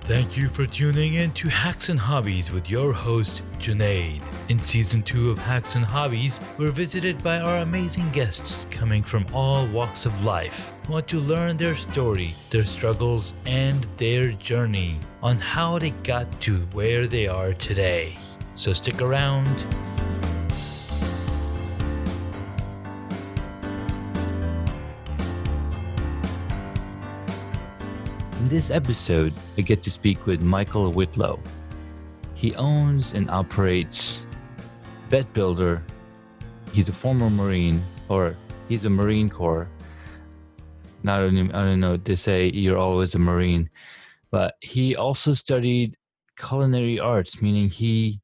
Thank you for tuning in to Hacks and Hobbies with your host, Junaid. In Season 2 of Hacks and Hobbies, we're visited by our amazing guests coming from all walks of life. We want to learn their story, their struggles, and their journey on how they got to where they are today. So stick around. In this episode, I get to speak with Michael Whitlow. He owns and operates Vet Builder. He's a former Marine, or he's a Marine Corps. I don't know, they say you're always a Marine. But he also studied culinary arts, meaning he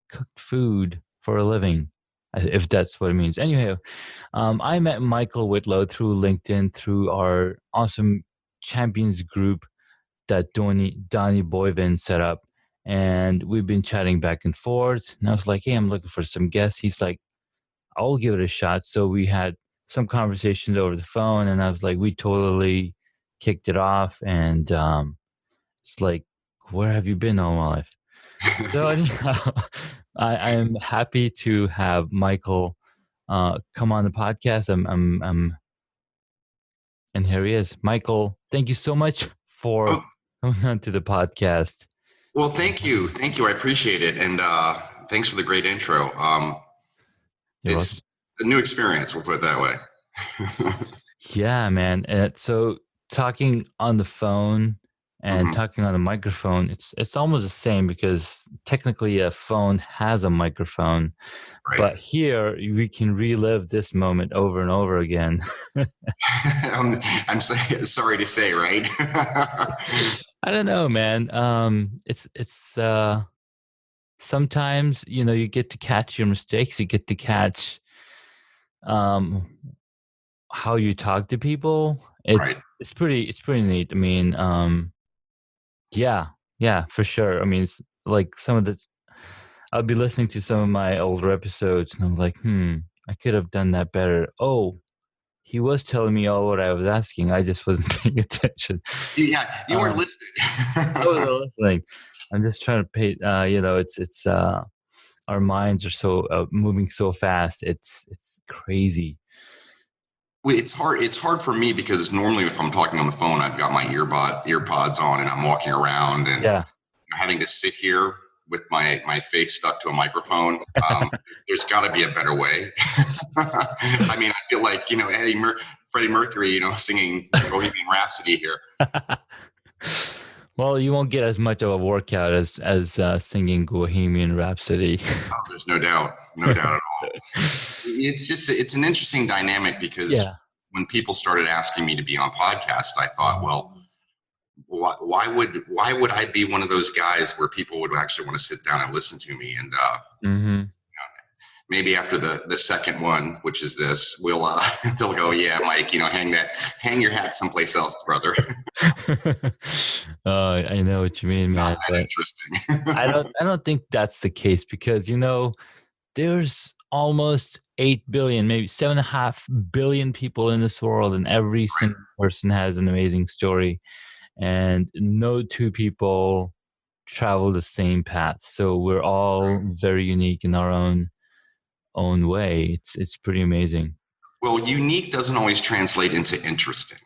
cooked food for a living, if that's what it means. Anyway, I met Michael Whitlow through LinkedIn, through our awesome champions group that Donnie Boyvin set up, and we've been chatting back and forth. And I was like, hey, I'm looking for some guests. He's like, I'll give it a shot. So we had some conversations over the phone, and I was like, we totally kicked it off. And it's like, where have you been all my life? So anyhow, I am happy to have Michael come on the podcast. And here he is. Michael, thank you so much for coming on to the podcast. Well, thank you. I appreciate it. And thanks for the great intro. It's a new experience, we'll put it that way. Yeah, man. So talking on the phone and talking on the microphone, it's almost the same because technically a phone has a microphone. Right. But here we can relive this moment over and over again. I'm sorry to say, right? I don't know, man. It's sometimes, you get to catch your mistakes. You get to catch how you talk to people. It's pretty neat. I mean, yeah, for sure. I mean, it's like I'll be listening to some of my older episodes and I'm like, I could have done that better. Oh, he was telling me all what I was asking. I just wasn't paying attention. Yeah, you weren't listening. I wasn't listening. I'm just trying to pay, it's our minds are so moving so fast. It's crazy. Well, it's hard for me because normally if I'm talking on the phone, I've got my earpods on and I'm walking around and having to sit here with my face stuck to a microphone. There's got to be a better way. I mean, I feel like, Freddie Mercury, singing Bohemian Rhapsody here. Well, you won't get as much of a workout as singing Bohemian Rhapsody. Oh, there's no doubt at all. It's an interesting dynamic because when people started asking me to be on podcasts, I thought, well, why would I be one of those guys where people would actually want to sit down and listen to me? And maybe after the second one, which is this, they'll go, yeah, Mike, hang your hat someplace else, brother. I know what you mean, man. Not that interesting. I don't think that's the case because there's almost 8 billion, maybe 7.5 billion people in this world, and every single person has an amazing story. And no two people travel the same path. So we're all very unique in our own way. It's pretty amazing. Well, unique doesn't always translate into interesting.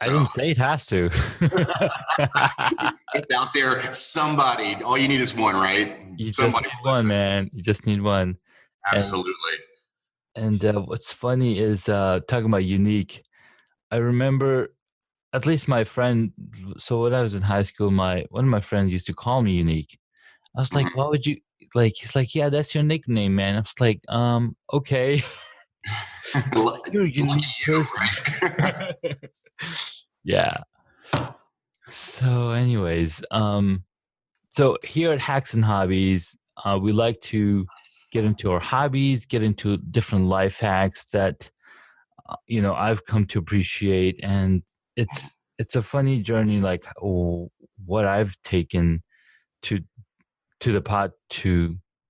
I didn't say it has to. It's out there. Somebody. All you need is one, right? Somebody just need one, man. You just need one. Absolutely. And what's funny is talking about unique. I remember, at least my friend. So when I was in high school, one of my friends used to call me unique. I was like, "Why would you?" Like, he's like, "Yeah, that's your nickname, man." I was like, okay. You're a unique person. Right? Yeah. So anyways, so here at Hacks and Hobbies, we like to get into our hobbies, get into different life hacks that, I've come to appreciate. And it's a funny journey, like what I've taken to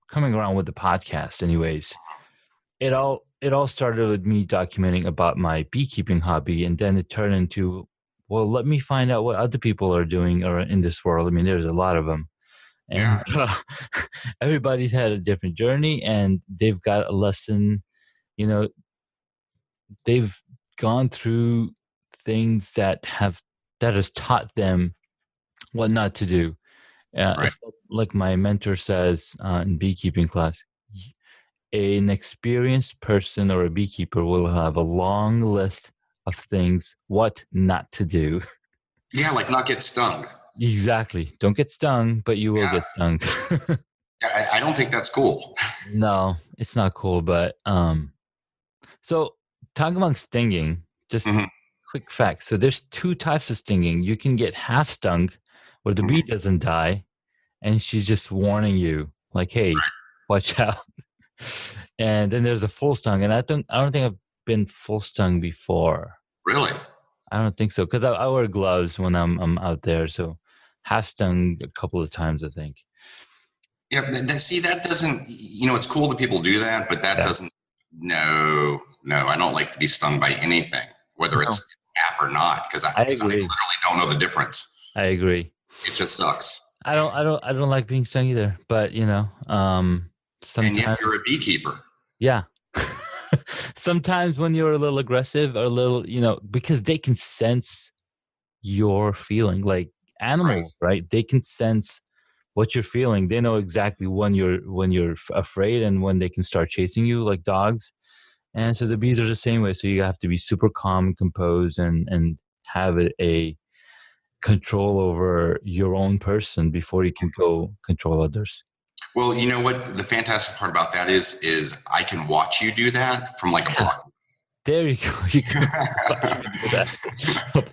coming around with the podcast. Anyways, it all started with me documenting about my beekeeping hobby, and then it turned into well, let me find out what other people are doing or in this world. I mean, there's a lot of them. And everybody's had a different journey, and they've got a lesson. You know, they've gone through things that has taught them what not to do. It's like my mentor says in beekeeping class, an experienced person or a beekeeper will have a long list of things what not to do. Yeah, like not get stung. Exactly. Don't get stung, but you will get stung. I don't think that's cool. No, it's not cool. But so talking about stinging, just quick fact. So there's two types of stinging. You can get half stung, where the bee doesn't die, and she's just warning you, like, "Hey, watch out." And then there's a full stung, and I don't think I've been full stung before. Really? I don't think so, because I wear gloves when I'm out there. So half stung a couple of times, I think. Yeah, see, that doesn't, it's cool that people do that, but that doesn't, no, I don't like to be stung by anything, whether it's half or not, because I literally don't know the difference. I agree. It just sucks. I don't like being stung either, but sometimes. And yet you're a beekeeper. Yeah. Sometimes when you're a little aggressive or a little, because they can sense your feeling, like animals, right? They can sense what you're feeling. They know exactly when you're afraid and when they can start chasing you, like dogs. And so the bees are the same way. So you have to be super calm and composed and have a control over your own person before you can go control others. Well, you know what the fantastic part about that is I can watch you do that from like a block. There you go. You can do that.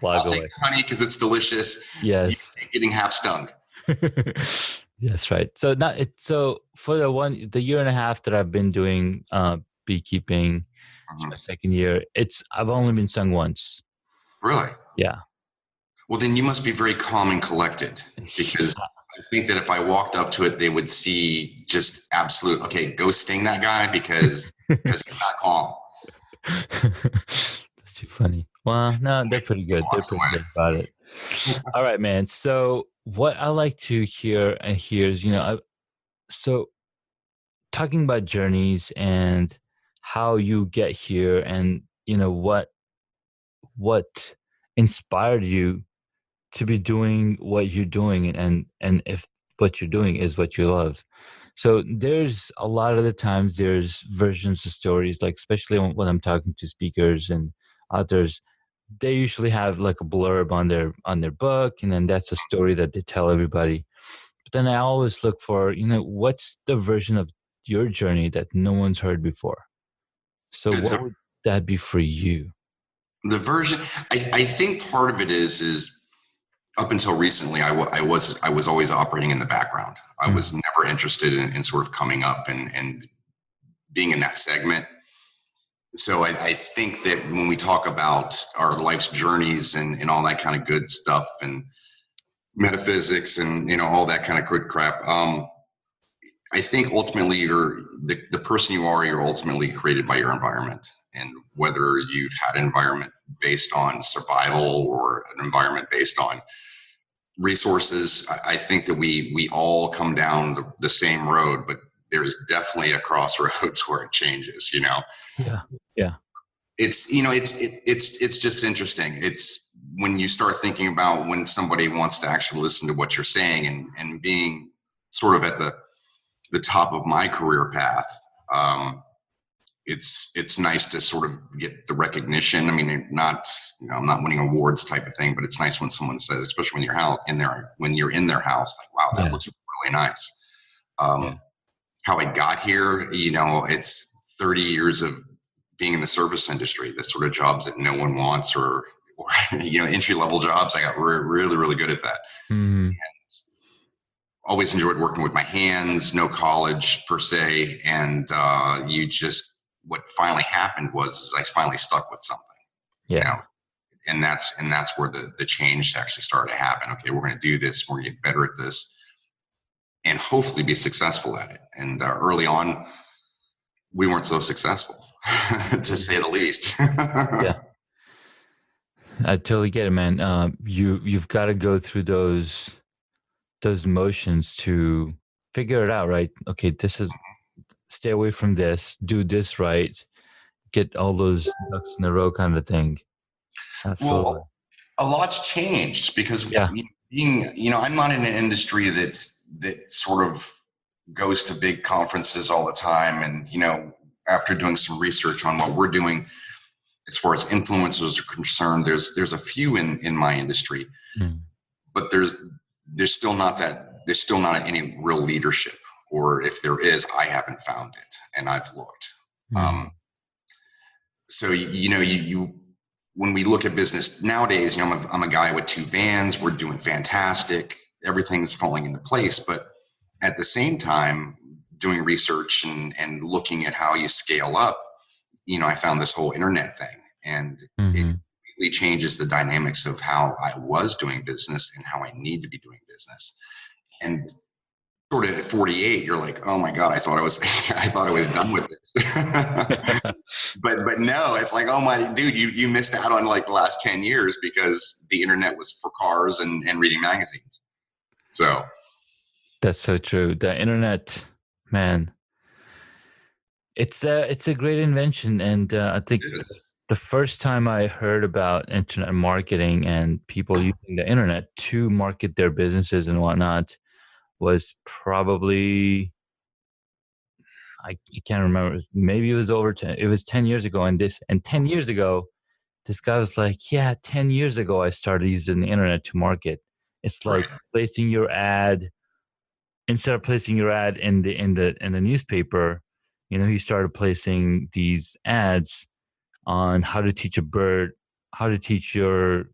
I'll take honey because it's delicious. Yes. You're getting half stung. Yes, right. So for the year and a half that I've been doing beekeeping, it's my second year. I've only been stung once. Really? Yeah. Well, then you must be very calm and collected, because I think that if I walked up to it, they would see just absolute, okay, go sting that guy because he's not calm. That's too funny. Well, no, they're pretty good. They're pretty good about it. All right, man. So what I like to hear is, so talking about journeys and how you get here, and what inspired you to be doing what you're doing, and if what you're doing is what you love. So there's a lot of the times there's versions of stories, like especially when I'm talking to speakers and authors, they usually have like a blurb on their book, and then that's a story that they tell everybody. But then I always look for, what's the version of your journey that no one's heard before? So what would that be for you? The version, I think part of it is up until recently, I was always operating in the background. I was never interested in sort of coming up and being in that segment. So I think that when we talk about our life's journeys and all that kind of good stuff and metaphysics and all that kind of good crap, I think ultimately you're the person you are. You're ultimately created by your environment, and whether you've had an environment based on survival or an environment based on resources, I think that we all come down the same road, but there is definitely a crossroads where it changes. Yeah. It's just interesting. It's when you start thinking about when somebody wants to actually listen to what you're saying, and being sort of at the top of my career path. It's nice to sort of get the recognition. I mean, I'm not winning awards type of thing, but it's nice when someone says, especially when you're in their house, like, wow, that looks really nice. How I got here, it's 30 years of being in the service industry, the sort of jobs that no one wants, or entry level jobs. I got really, really good at that. And always enjoyed working with my hands, no college per se. And what finally happened was I finally stuck with something. Yeah. And that's where the change actually started to happen. Okay, we're going to do this. We're going to get better at this, and hopefully be successful at it. And early on, we weren't so successful, to say the least. Yeah. I totally get it, man. You've got to go through those motions to figure it out, right? Okay, this is, stay away from this, do this right, get all those ducks in a row kind of thing. Absolutely. Well, a lot's changed because Yeah. being, I'm not in an industry that sort of goes to big conferences all the time. And, after doing some research on what we're doing, as far as influencers are concerned, there's a few in my industry, but there's still not any real leadership, or if there is, I haven't found it, and I've looked. So you when we look at business nowadays, I'm a guy with 2 vans. We're doing fantastic. Everything's falling into place, but at the same time, doing research and looking at how you scale up, I found this whole internet thing, and it completely changes the dynamics of how I was doing business and how I need to be doing business. And sort of at 48, you're like, oh my God, I thought I was done with this. but no, it's like, oh my dude, you missed out on like the last 10 years because the internet was for cars and reading magazines. So that's so true. The internet, man, it's a great invention, and I think the first time I heard about internet marketing and people using the internet to market their businesses and whatnot was probably, I can't remember. Maybe it was over 10. It was 10 years ago, and 10 years ago, this guy was like, "Yeah, 10 years ago, I started using the internet to market." It's like placing your ad, instead of placing your ad in the newspaper. He started placing these ads on how to teach a bird, how to teach your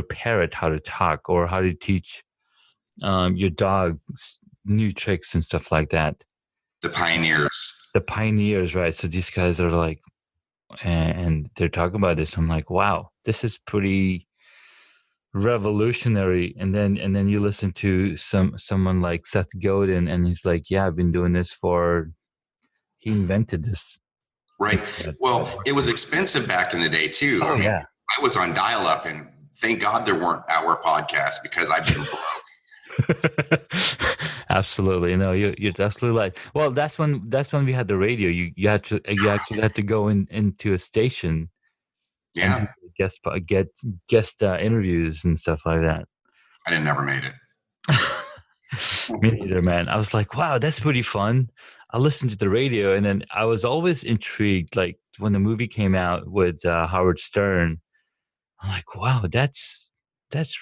parrot how to talk, or how to teach your dogs new tricks and stuff like that. The pioneers, right? So these guys are like, and they're talking about this. I'm like, wow, this is pretty revolutionary. And then you listen to someone like Seth Godin, and he's like, yeah, I've been doing this he invented this. Right. Well, it was expensive back in the day too. Oh, yeah. I was on dial-up, and thank God there weren't hour podcasts because I've been broke. Absolutely. No, you're absolutely right. Well, that's when we had the radio. You actually had to go into a station. Yeah. And get guest interviews and stuff like that. I never made it. Me neither, man. I was like, wow, that's pretty fun. I listened to the radio, and then I was always intrigued. Like when the movie came out with Howard Stern, I'm like, wow, that's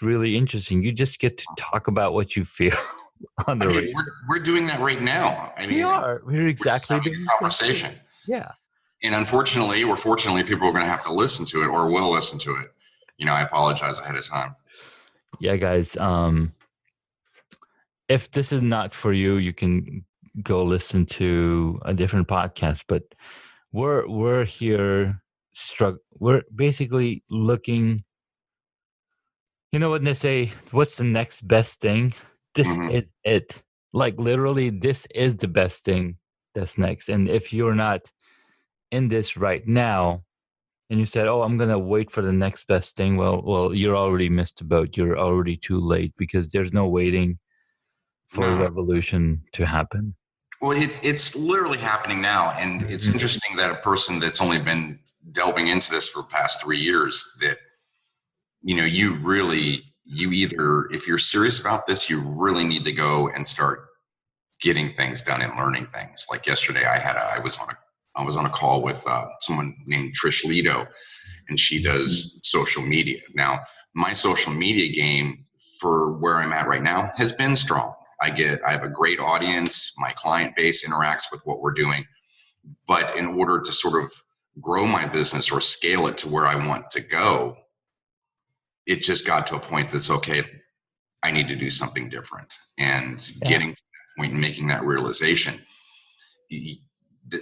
really interesting. You just get to talk about what you feel on the radio. We're doing that right now. We're exactly doing a conversation. Yeah. And unfortunately, or fortunately, people are going to have to listen to it, or will listen to it. I apologize ahead of time. Yeah, guys. If this is not for you, you can go listen to a different podcast. But we're here we're basically looking. You know what they say? What's the next best thing? This is it. Like literally, this is the best thing that's next. And if you're not in this right now, and you said, "Oh, I'm gonna wait for the next best thing," well, you're already missed the boat. You're already too late, because there's no waiting for a revolution to happen. Well, it's literally happening now, and it's interesting that a person that's only been delving into this for the past 3 years, that you either, if you're serious about this, you really need to go and start getting things done and learning things. Like yesterday, I was on a call with someone named Trish Lido, and she does social media. Now, my social media game for where I'm at right now has been strong. I have a great audience. My client base interacts with what we're doing. But in order to sort of grow my business or scale it to where I want to go, it just got to a point that's okay, I need to do something different. And getting to that point and making that realization,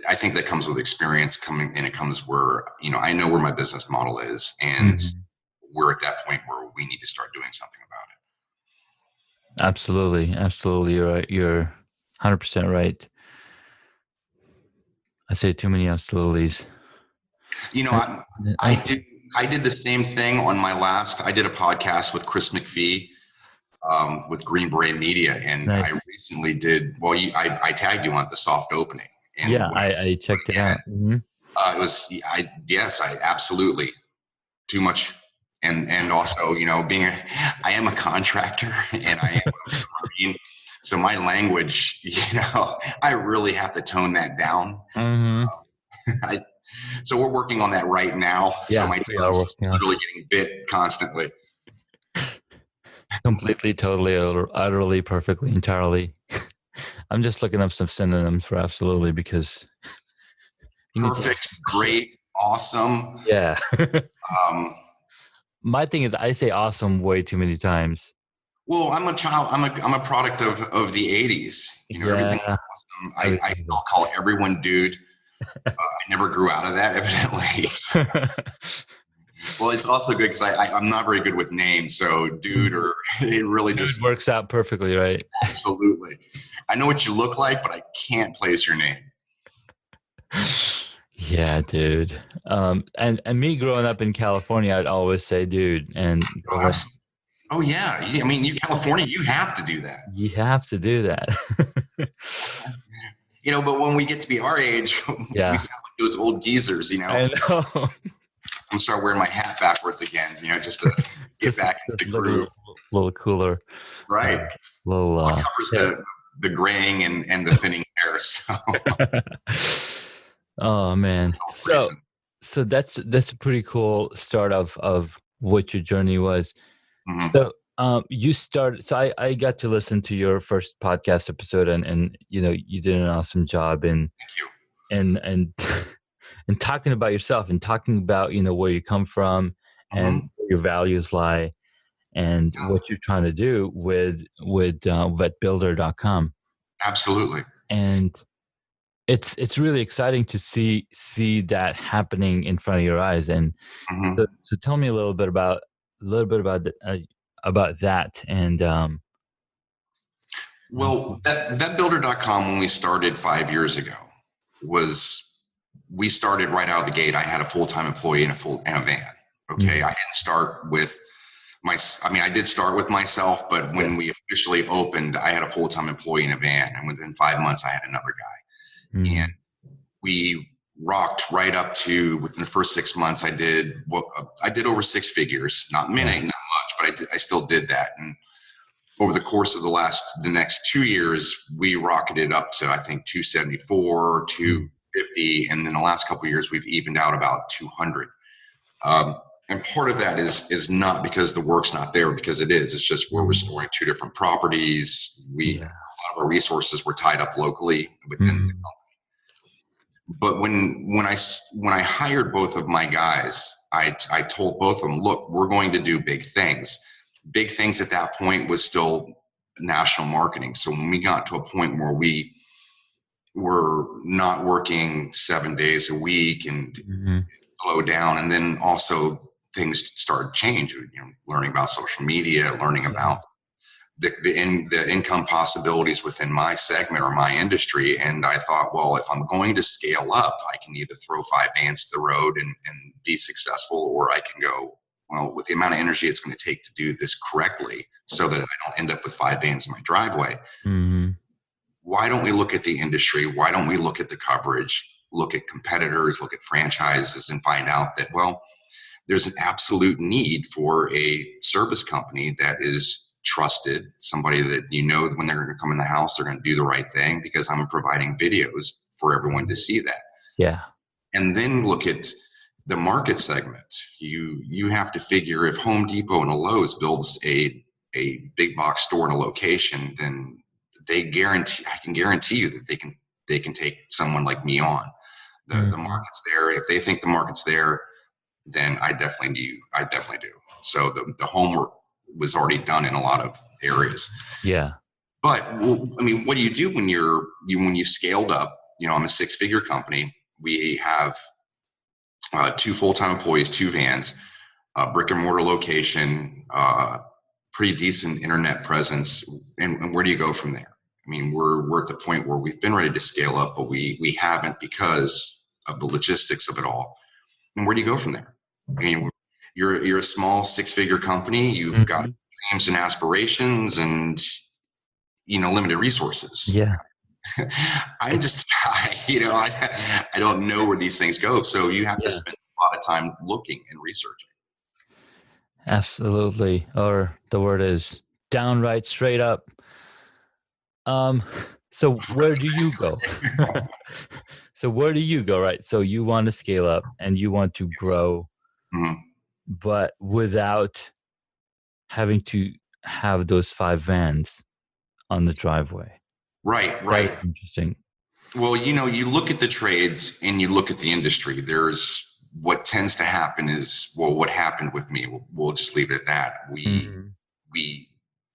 I think that comes with experience coming, and it comes where, I know where my business model is, and we're at that point where we need to start doing something about it. Absolutely. You're right. You're 100% right. I say too many absoluties. I do. I did the same thing on my last. I did a podcast with Chris McPhee with Green Beret Media, and Nice. I recently did. Well, I tagged you on the soft opening, and yeah, I checked it out. Mm-hmm. It was yes, I absolutely too much, and also I am a contractor and I am a Marine, so my language, I really have to tone that down. Mm-hmm. So we're working on that right now. Yeah, so my we are working on literally getting bit constantly. Completely, totally, utterly, perfectly, entirely. I'm just looking up some synonyms for absolutely because Perfect, great, awesome. Yeah. My thing is, I say awesome way too many times. Well, I'm a child. I'm a product of the '80s. Everything's awesome. I still call everyone dude. I never grew out of that, evidently. Well, it's also good because I'm not very good with names, so dude, or it really dude just works out perfectly, right? Absolutely. I know what you look like, but I can't place your name. Yeah, dude. And me growing up in California, I'd always say dude. And oh yeah. I mean, California, you have to do that. You have to do that. But when we get to be our age, we sound like those old geezers, I know. I'm gonna start wearing my hat backwards again, just to get back into the groove. Little cooler. Right. Little covers the graying and the thinning hair. So. Oh man. So that's a pretty cool start of what your journey was. Mm-hmm. So you started. So I got to listen to your first podcast episode, and you did an awesome job in and talking about yourself and talking about where you come from and where your values lie and what you're trying to do with vetbuilder.com. Absolutely. And it's really exciting to see that happening in front of your eyes. And so tell me a little bit about that. And well, vetbuilder.com, when we started 5 years ago, we started right out of the gate. I had a full-time employee and a van. Okay. I didn't start with I did start with myself, but when we officially opened, I had a full-time employee in a van, and within 5 months I had another guy. And we rocked right up to, within the first 6 months, I did over six figures, not many, not much, but I still did that. And over the course of the next 2 years, we rocketed up to, I think, 274, 250. And then the last couple of years, we've evened out about 200. And part of that is not because the work's not there, because it is. It's just we're restoring two different properties. A lot of our resources were tied up locally within the company. But when I hired both of my guys, I told both of them, look, we're going to do big things. Big things at that point was still national marketing. So when we got to a point where we were not working 7 days a week and slow down, and then also things started to change, learning about social media, learning about the income possibilities within my segment or my industry. And I thought, well, if I'm going to scale up, I can either throw 5 vans to the road and be successful, or I can go, well, with the amount of energy it's going to take to do this correctly so that I don't end up with 5 vans in my driveway. Why don't we look at the industry? Why don't we look at the coverage, look at competitors, look at franchises, and find out that, well, there's an absolute need for a service company that is trusted, somebody that when they're going to come in the house, they're going to do the right thing, because I'm providing videos for everyone to see that. Yeah. And then look at the market segment. You have to figure, if Home Depot and a Lowe's builds a big box store in a location, then I can guarantee you that they can take someone like me on. The market's there. If they think the market's there, then I definitely do. So the homework was already done in a lot of areas. Yeah. But what do you do when you've scaled up? I'm a 6-figure company. We have 2 full-time employees, 2 vans, brick and mortar location, pretty decent internet presence. And where do you go from there? We're at the point where we've been ready to scale up, but we haven't, because of the logistics of it all. And where do you go from there? you're a small 6-figure company. You've got dreams and aspirations and, limited resources. Yeah. I don't know where these things go. So you have to spend a lot of time looking and researching. Absolutely. Or the word is downright straight up. So where do you go? So where do you go, right? So you want to scale up and you want to grow, but without having to have those 5 vans on the driveway. Right. That is interesting. Well, you look at the trades and you look at the industry. What tends to happen is, well, what happened with me, we'll just leave it at that. We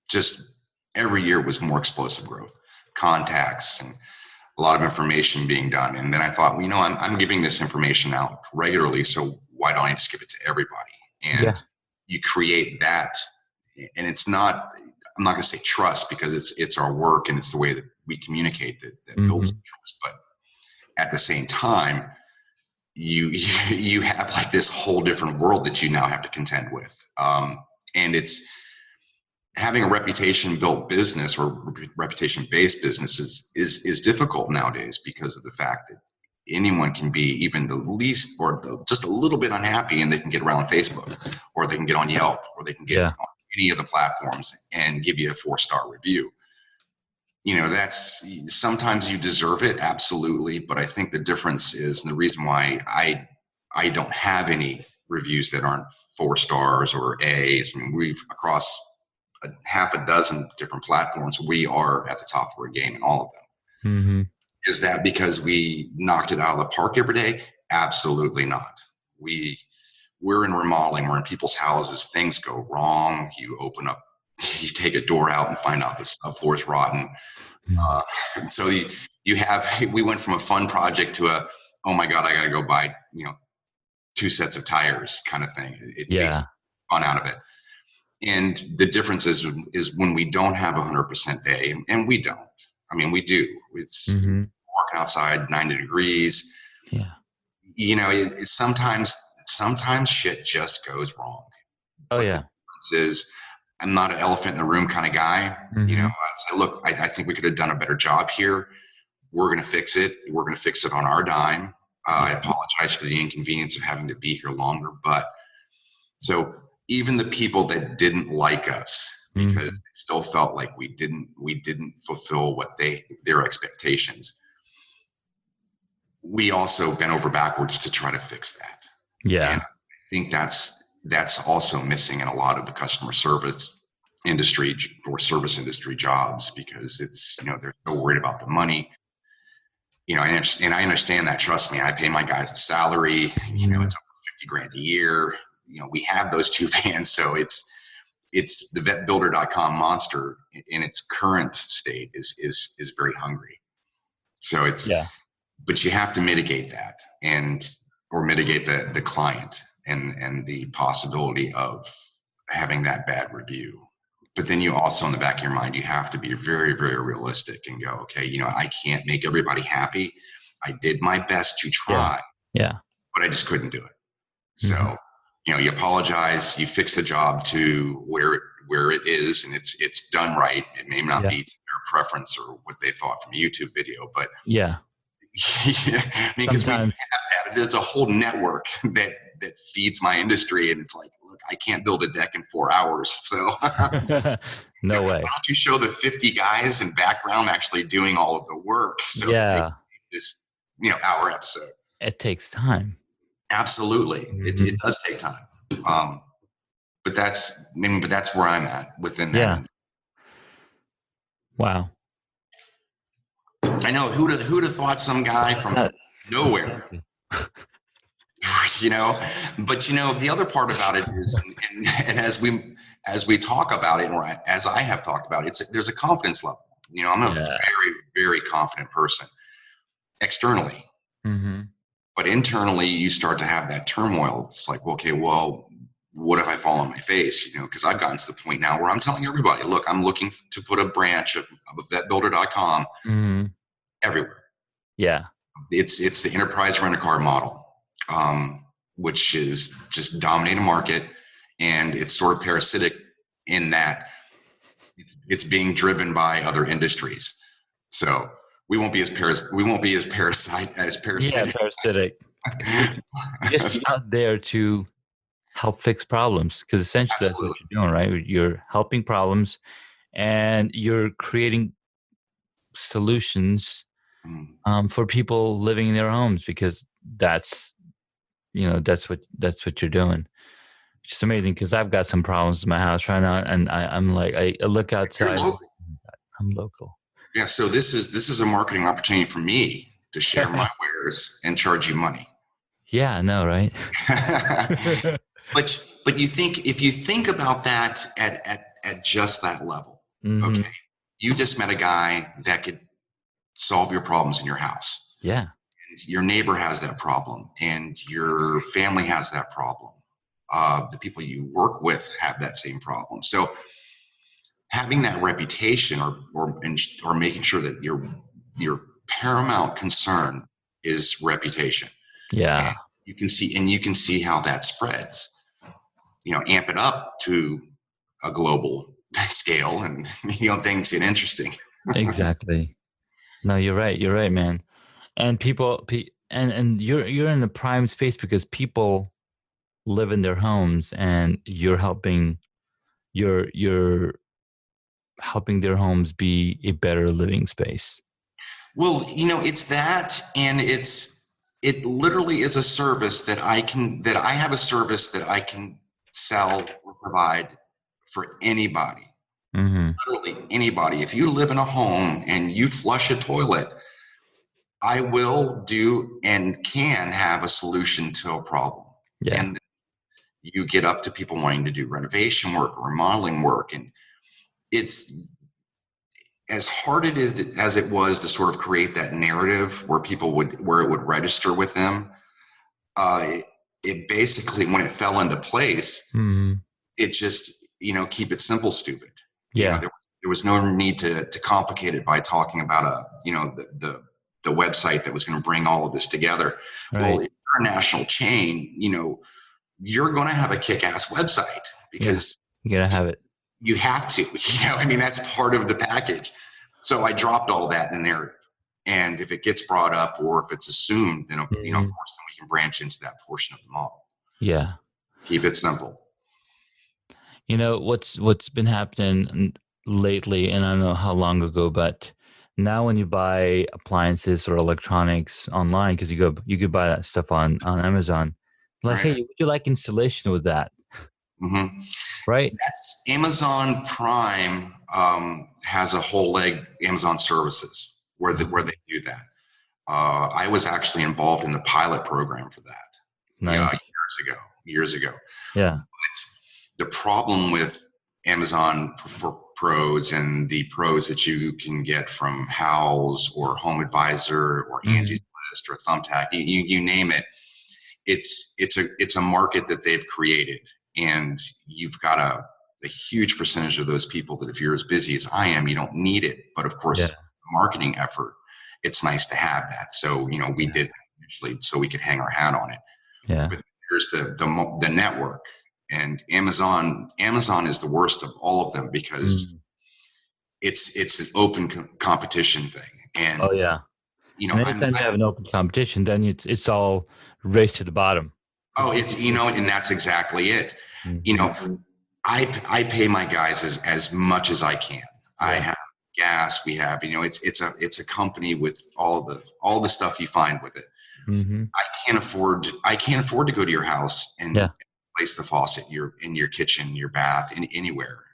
just, every year was more explosive growth, contacts, and a lot of information being done. And then I thought, well, I'm giving this information out regularly, so why don't I just give it to everybody? And you create that, and it's not, I'm not going to say trust, because it's our work and it's the way that we communicate that builds trust. But at the same time, you have like this whole different world that you now have to contend with. And it's having a reputation built business or reputation based business is difficult nowadays, because of the fact that anyone can be even the least or just a little bit unhappy, and they can get around Facebook, or they can get on Yelp, or they can get on any of the platforms and give you a 4-star review. That's, sometimes you deserve it, absolutely. But I think the difference is, and the reason why I don't have any reviews that aren't 4 stars or A's. I mean, we've across half a dozen different platforms, we are at the top of our game in all of them. Is that because we knocked it out of the park every day? Absolutely not. We're in remodeling, we're in people's houses, things go wrong. You open up, you take a door out and find out the subfloor is rotten. So we went from a fun project to a, oh my God, I got to go buy, 2 sets of tires kind of thing. It takes fun out of it. And the difference is when we don't have 100% day, and we don't. I mean, we do. It's working outside, 90 degrees. Yeah. Sometimes shit just goes wrong. Oh, but yeah. The difference is, I'm not an elephant in the room kind of guy. I say, look, I think we could have done a better job here. We're going to fix it. We're going to fix it on our dime. I apologize for the inconvenience of having to be here longer. But so even the people that didn't like us, because they still felt like we didn't fulfill their expectations, we also bent over backwards to try to fix that. Yeah. And I think that's also missing in a lot of the customer service industry or service industry jobs, because it's, they're so worried about the money. And I understand that. Trust me, I pay my guys a salary. It's over $50,000 a year. We have those 2 vans, so it's the vetbuilder.com monster in its current state is very hungry. So but you have to mitigate that, or mitigate the client and the possibility of having that bad review. But then you also, in the back of your mind, you have to be very, very realistic and go, okay, I can't make everybody happy. I did my best to try, but I just couldn't do it. So, you apologize, you fix the job to where it is, and it's done right. It may not be to their preference or what they thought from a YouTube video, but because there's a whole network that feeds my industry, and it's like, look, I can't build a deck in 4 hours, so no way. Why don't you show the 50 guys in background actually doing all of the work? So this hour episode. It takes time. Absolutely, it does take time. But that's where I'm at within that. Yeah. Wow. I know, who'd have thought some guy from nowhere. But the other part about it is, and as we talk about it, or as I have talked about it, there's a confidence level. I'm a very, very confident person externally, but internally you start to have that turmoil. It's like, okay, well, what if I fall on my face? Because I've gotten to the point now where I'm telling everybody, look, I'm looking to put a branch of vetbuilder.com everywhere. Yeah. It's the enterprise rent-a-car model. which is just dominate a market, and it's sort of parasitic in that it's being driven by other industries. So we won't be as parasitic. Yeah, parasitic. Just out there to help fix problems, because essentially that's what you're doing, right? You're helping problems, and you're creating solutions for people living in their homes, because that's what you're doing. It's just amazing, because I've got some problems in my house right now, and I'm like, I look outside. I'm local. Yeah, so this is a marketing opportunity for me to share my wares and charge you money. Yeah, I know, right? but if you think about that at just that level, okay, you just met a guy that could solve your problems in your house. Yeah. And your neighbor has that problem, and your family has that problem. The people you work with have that same problem. So having that reputation, or making sure that your paramount concern is reputation. Yeah. And you can see how that spreads. Amp it up to a global scale, and things get interesting. Exactly. No, you're right, man. And people, and you're in the prime space, because people live in their homes, and you're helping their homes be a better living space. Well, it's that, and it literally is a service that I have a service that I can sell or provide for anybody. Literally anybody. If you live in a home and you flush a toilet, I will do and can have a solution to a problem. Yeah. And you get up to people wanting to do renovation work or remodeling work, and it's as hard as it was to sort of create that narrative where it would register with them. It basically, when it fell into place, it just, keep it simple, stupid. Yeah. There was no need to complicate it by talking about the website that was going to bring all of this together. Right. Well, if you're a national chain, you're going to have a kick-ass website, because you gotta have it. You have to, that's part of the package. So I dropped all that in the narrative. And if it gets brought up, or if it's assumed, then, of course, then we can branch into that portion of the model. Yeah. Keep it simple. What's been happening lately, and I don't know how long ago, but now when you buy appliances or electronics online, because you could buy that stuff on Amazon, like, right. Hey, would you like installation with that? Right. That's Amazon Prime has a whole leg, Amazon Services, where they do that. I was actually involved in the pilot program for that. Nice. Years ago. Yeah. But the problem with Amazon Pros and the pros that you can get from Houzz or Home Advisor or Angie's List or Thumbtack, you name it, it's a market that they've created. And you've got a huge percentage of those people that, if you're as busy as I am, you don't need it. But of course, the marketing effort, it's nice to have that. So, we did that usually so we could hang our hat on it. Yeah. But there's the network, and Amazon is the worst of all of them, because it's an open competition thing. And and anytime you have an open competition, then it's all race to the bottom. Oh, it's, and that's exactly it. I pay my guys as much as I can. Yeah. I have gas. We have, it's a company with all the stuff you find with it. I can't afford to go to your house and place the faucet in your kitchen, your bath, anywhere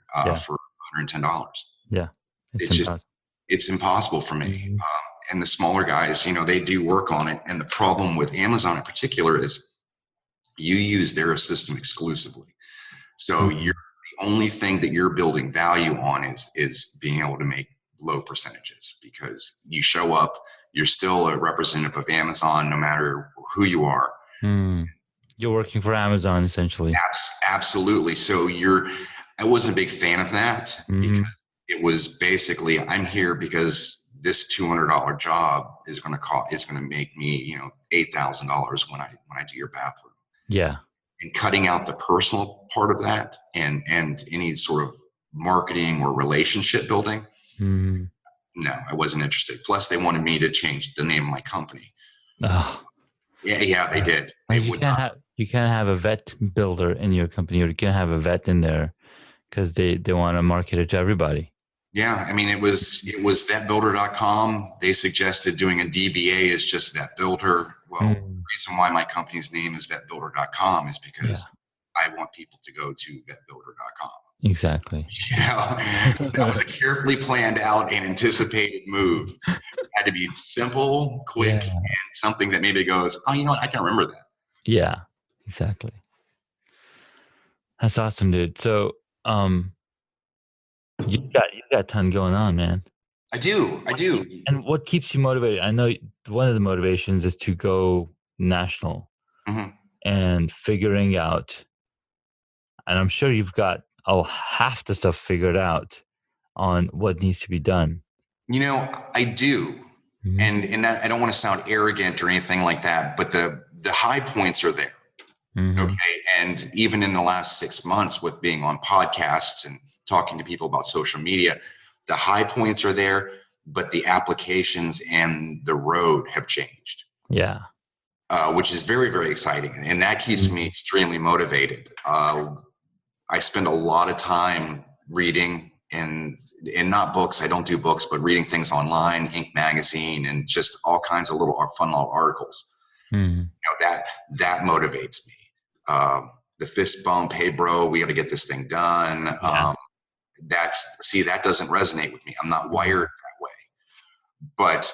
for $110. Yeah. It's impossible for me. And the smaller guys, they do work on it. And the problem with Amazon in particular is, you use their system exclusively. So the only thing that you're building value on is being able to make low percentages, because you show up, you're still a representative of Amazon, no matter who you are. You're working for Amazon, essentially. Absolutely. So I wasn't a big fan of that, because it was basically, I'm here because this $200 job is going to make me, $8,000 when I do your bathroom. Yeah. And cutting out the personal part of that and any sort of marketing or relationship building. Mm. No, I wasn't interested. Plus, they wanted me to change the name of my company. Oh. Yeah, they did. They You would can't not. have a vet builder in your company, or you can't have a vet in there because they want to market it to everybody. Yeah, I mean, it was vetbuilder.com. They suggested doing a DBA as just vet builder. Well, the reason why my company's name is vetbuilder.com is because I want people to go to vetbuilder.com. Exactly. That was a carefully planned out and anticipated move. It had to be simple, quick, and something that maybe goes, oh, you know what? I can remember that. Yeah, exactly. That's awesome, dude. So, you got a ton going on, man. I do. And what keeps you motivated? I know one of the motivations is to go national and figuring out, and I'm sure you've got half the stuff figured out on what needs to be done. You know, I do. And that, I don't want to sound arrogant or anything like that, but the high points are there. Okay. And even in the last 6 months with being on podcasts and talking to people about social media, the high points are there, but the applications and the road have changed. Yeah. Which is very, very exciting. And that keeps me extremely motivated. I spend a lot of time reading and not books. I don't do books, but reading things online, Inc. magazine, and just all kinds of little fun little articles. You know, that motivates me. The fist bump, hey bro, we got to get this thing done. That doesn't resonate with me. I'm not wired that way, but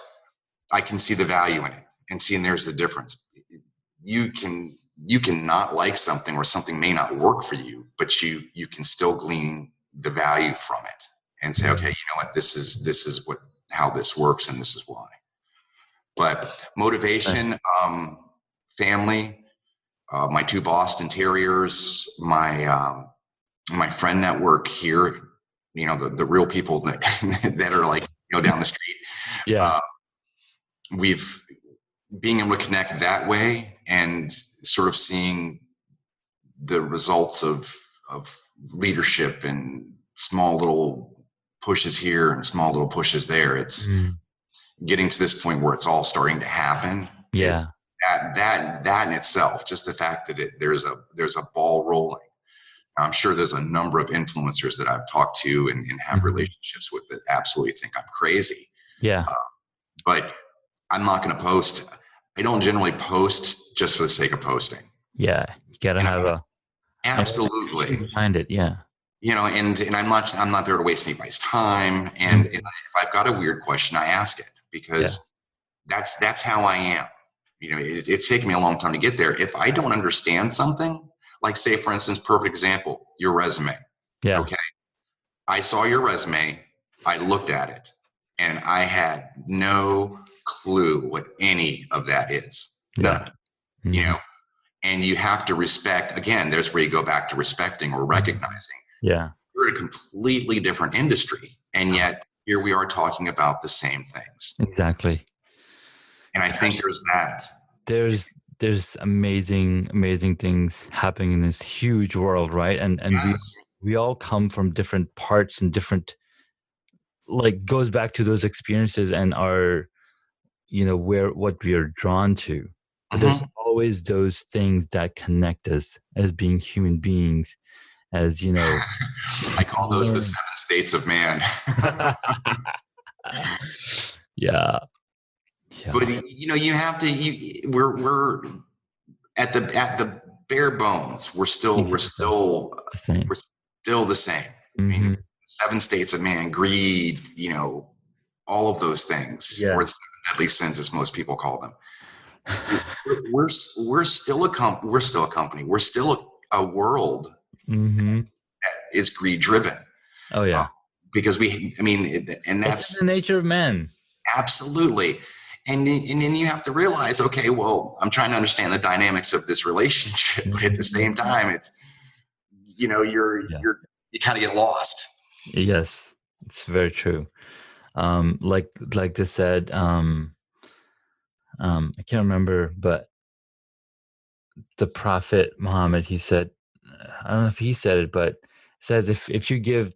I can see the value in it and seeing there's the difference. You can not like something, or something may not work for you, but you can still glean the value from it and say, okay, you know what, this is how this works, and this is why. But motivation, family, my 2 Boston Terriers, my friend network here, you know, the real people that that are like, you know, down the street. We've being able to connect that way and sort of seeing the results of leadership and small little pushes here and small little pushes there. It's getting to this point where it's all starting to happen. Yeah. That in itself, just the fact that there's a ball rolling. I'm sure there's a number of influencers that I've talked to and have relationships with that absolutely think I'm crazy. Yeah. But I'm not going to post. I don't generally post just for the sake of posting. Yeah. You got to have absolutely behind it. Yeah. You know, and I'm not there to waste anybody's time. And if I've got a weird question, I ask it, because that's how I am. You know, it's taken me a long time to get there. If I don't understand something, like say, for instance, perfect example, your resume. Yeah. Okay. I saw your resume. I looked at it and I had no clue what any of that is. None of it, you know, and you have to respect, again, there's where you go back to respecting or recognizing. Yeah. We're in a completely different industry, and yet here we are talking about the same things. Exactly. And I think there's that. There's amazing things happening in this huge world, right? And we all come from different parts and different, like, goes back to those experiences and our, you know, what we are drawn to. But there's always those things that connect us as being human beings, as, you know. I call those the 7 states of man. Yeah. But you know, you have to. We're at the bare bones. We're still the same. We're still the same. I mean, 7 states of man, greed. You know, all of those things, or the 7 deadly sins, as most people call them. We're still a company. We're still a world that is greed driven. Oh yeah. Because and that's the nature of man. Absolutely. And then you have to realize, okay, well, I'm trying to understand the dynamics of this relationship, but at the same time, it's, you know, you kind of get lost. Yes, it's very true. Like they said, I can't remember, but the Prophet Muhammad, he said, I don't know if he said it, but it says if you give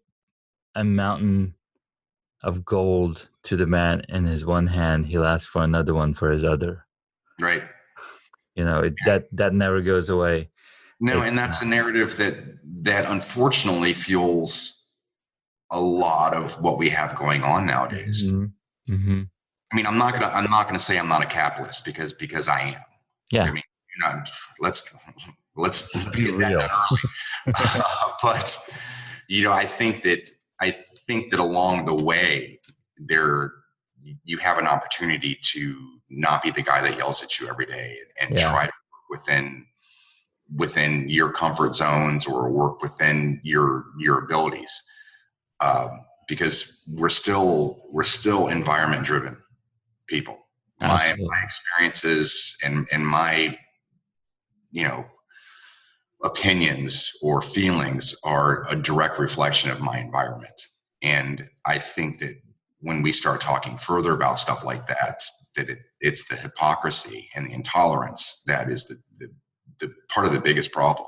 a mountain of gold to the man in his one hand, he'll ask for another one for his other. Right. That never goes away. No, and that's a narrative that unfortunately fuels a lot of what we have going on nowadays. Mm-hmm. Mm-hmm. I mean, I'm not gonna say I'm not a capitalist because I am. Yeah. I mean, let's Be get that real. done early. But I think that along the way there you have an opportunity to not be the guy that yells at you every day and try to work within your comfort zones or work within your abilities, because we're still environment driven people. My experiences and my opinions or feelings are a direct reflection of my environment. And I think that when we start talking further about stuff like that, it's the hypocrisy and the intolerance that is the part of the biggest problem.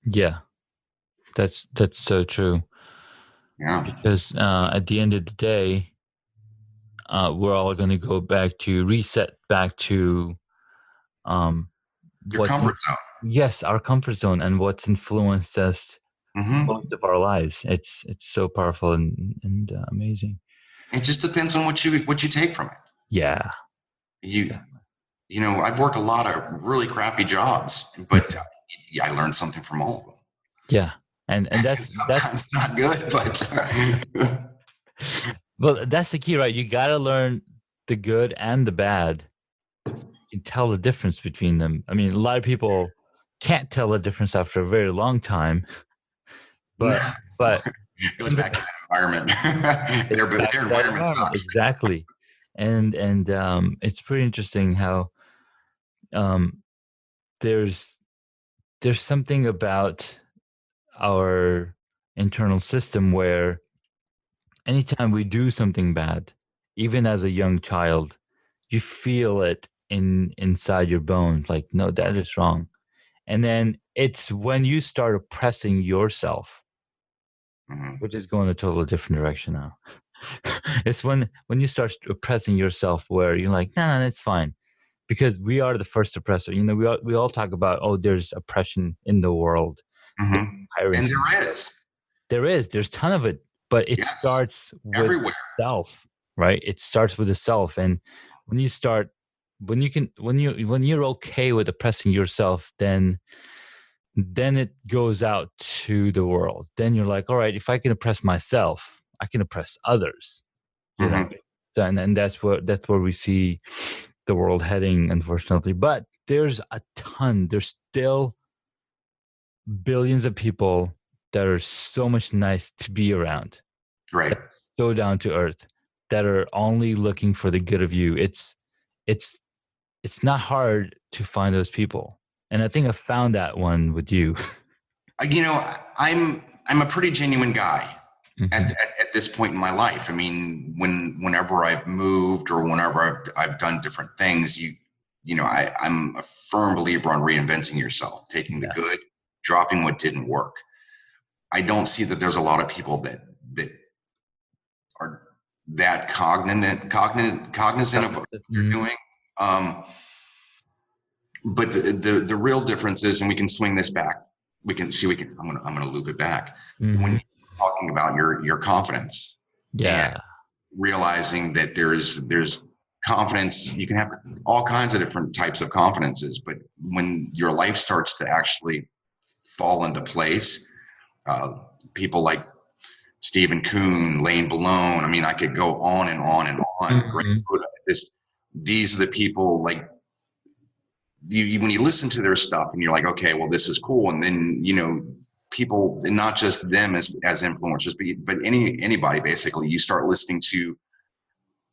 Yeah, that's so true. Yeah. Because at the end of the day, we're all going to go back to reset back to your comfort zone. Yes, our comfort zone and what's influenced us most of our lives. It's so powerful and amazing. It just depends on what you take from it. Yeah. I've worked a lot of really crappy jobs, but I learned something from all of them. Yeah. And that's sometimes not good, but well, that's the key, right? You got to learn the good and the bad. You can tell the difference between them. I mean, a lot of people can't tell the difference after a very long time. But it goes back to that environment. their environment sucks. Exactly. And it's pretty interesting how there's something about our internal system where anytime we do something bad, even as a young child, you feel it inside your bones, like, no, that is wrong. And then it's when you start oppressing yourself, which is going a totally different direction now. It's when you start oppressing yourself where you're like, no, it's fine. Because we are the first oppressor. We all talk about, oh, there's oppression in the world. And there's a ton of it, but it starts with everywhere. Self, right? It starts with the self. And when you're okay with oppressing yourself, then it goes out to the world. Then you're like, all right, if I can oppress myself, I can oppress others. So, and that's where we see the world heading, unfortunately. But there's still billions of people that are so much nice to be around, right? So down to earth, that are only looking for the good of you. It's not hard to find those people, and I think I found that one with you. I'm a pretty genuine guy. At this point in my life. I mean, whenever I've moved or whenever I've done different things, I'm a firm believer on reinventing yourself, taking the good, dropping what didn't work. I don't see that there's a lot of people that are that cognizant of what they're doing. But the real difference is, and we can swing this back. I'm gonna loop it back. When you're talking about your confidence, and realizing that there's confidence, you can have all kinds of different types of confidences, but when your life starts to actually fall into place, people like Stephen Kuhn, Lane Balone, I mean, I could go on and on and on. These are the people, like, when you listen to their stuff and you're like, okay, well, this is cool. And then, people, and not just them as influencers, but anybody, basically, you start listening to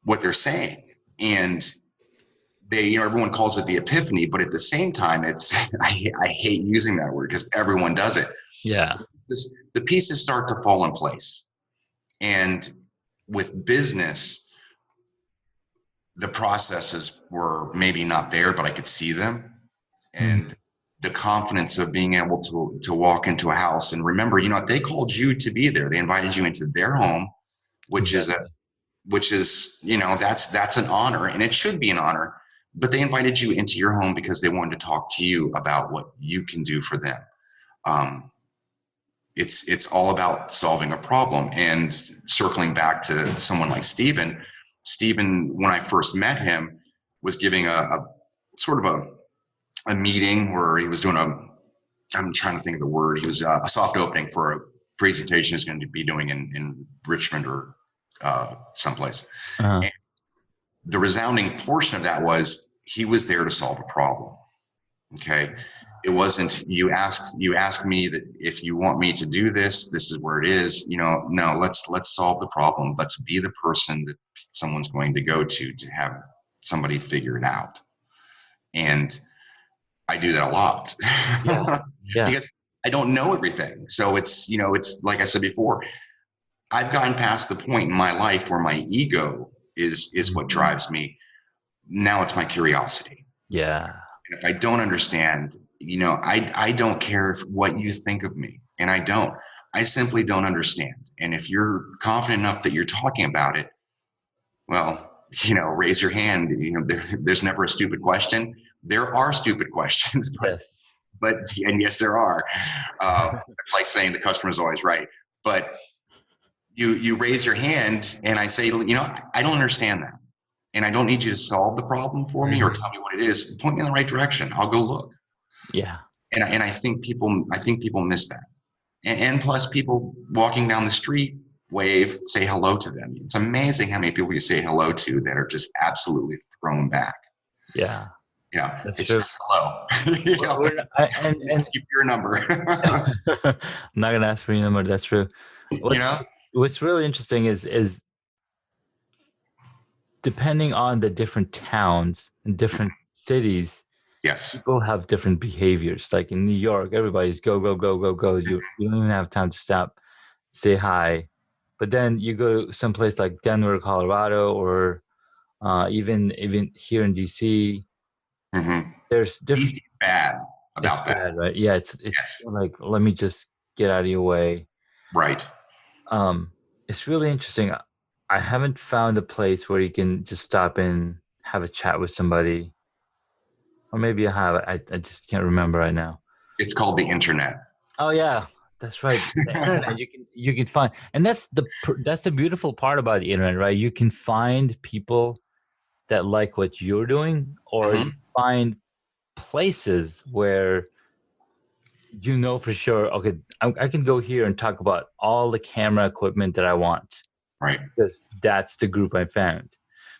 what they're saying, and they, everyone calls it the epiphany, but at the same time, it's, I hate using that word because everyone does it. Yeah. The pieces start to fall in place. And with business, the processes were maybe not there, but I could see them. and the confidence of being able to walk into a house and remember, they called you to be there. They invited you into their home, which is that's an honor, and it should be an honor, but they invited you into your home because they wanted to talk to you about what you can do for them. It's all about solving a problem. And circling back to someone like Stephen, when I first met him, was giving a sort of a meeting where he was doing I'm trying to think of the word. He was a soft opening for a presentation he's going to be doing in Richmond or someplace. And the resounding portion of that was he was there to solve a problem. Okay. It wasn't, you asked me that if you want me to do this, this is where it is. No, let's solve the problem. Let's be the person that someone's going to go to have somebody figure it out. And I do that a lot. Yeah. Because I don't know everything. So it's like I said before, I've gotten past the point in my life where my ego is what drives me. Now it's my curiosity. Yeah. And if I don't understand, I don't care what you think of me, and I simply don't understand. And if you're confident enough that you're talking about it, well, raise your hand. There's never a stupid question. There are stupid questions, but yes, there are. It's like saying the customer's always right. But you raise your hand, and I say, I don't understand that, and I don't need you to solve the problem for me or tell me what it is. Point me in the right direction. I'll go look. Yeah. And I think people miss that. And plus, people walking down the street wave, say hello to them. It's amazing how many people you say hello to that are just absolutely thrown back. Yeah. Yeah, that's it's true. Just hello. And ask you for your number. I'm not gonna ask for your number. That's true. What's really interesting is depending on the different towns and different cities. Yes. People have different behaviors. Like in New York, everybody's go, go, go, go, go. You don't even have time to stop, say hi. But then you go someplace like Denver, Colorado, or even here in DC. There's different. DC's bad about that. Bad, right? Yeah, it's like, let me just get out of your way. Right. It's really interesting. I haven't found a place where you can just stop in, have a chat with somebody. Or maybe I have. I just can't remember right now. It's called the internet. Oh yeah, that's right. The internet. You can find, and that's the beautiful part about the internet, right? You can find people that like what you're doing, or you find places where for sure. Okay, I can go here and talk about all the camera equipment that I want. Right. Because that's the group I found,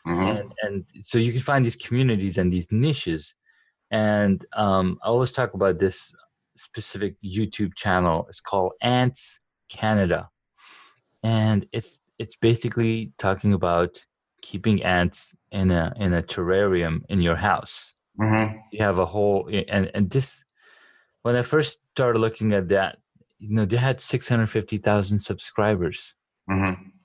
and so you can find these communities and these niches. And I always talk about this specific YouTube channel. It's called Ants Canada, and it's basically talking about keeping ants in a terrarium in your house. You have a whole and this. When I first started looking at that, they had 650,000 subscribers.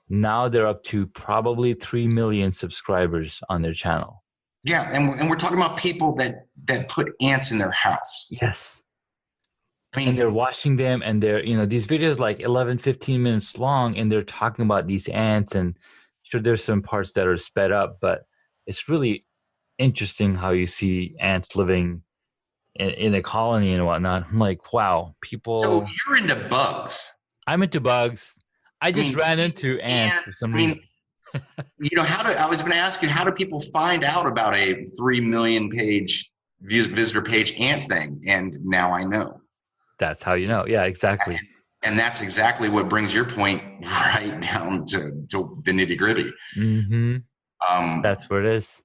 Now they're up to probably 3 million subscribers on their channel. Yeah, and we're talking about people that put ants in their house. Yes. And they're watching them, and they're, these videos like 11, 15 minutes long, and they're talking about these ants, and sure, there's some parts that are sped up, but it's really interesting how you see ants living in a colony and whatnot. I'm like, wow, people. So you're into bugs. I'm into bugs. I just ran into ants for some reason. I was going to ask you, how do people find out about a 3 million page visitor page ant thing? And now I know. That's how you know. Yeah, exactly. And that's exactly what brings your point right down to the nitty gritty. That's where it is.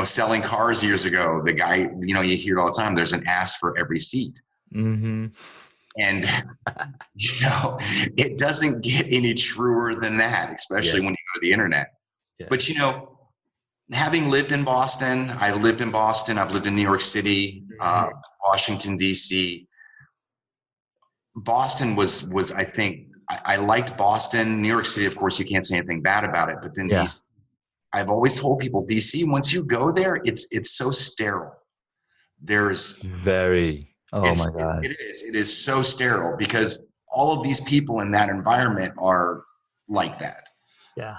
Selling cars years ago, the guy, you hear it all the time, there's an ass for every seat. And, it doesn't get any truer than that, especially when you go to the internet. Yeah. But, having lived in Boston, I've lived in New York City, Washington, D.C. Boston was I think, I liked Boston. New York City, of course, you can't say anything bad about it. But then DC, I've always told people, DC, once you go there, it's so sterile. there's very, oh my God. It is so sterile because all of these people in that environment are like that. Yeah.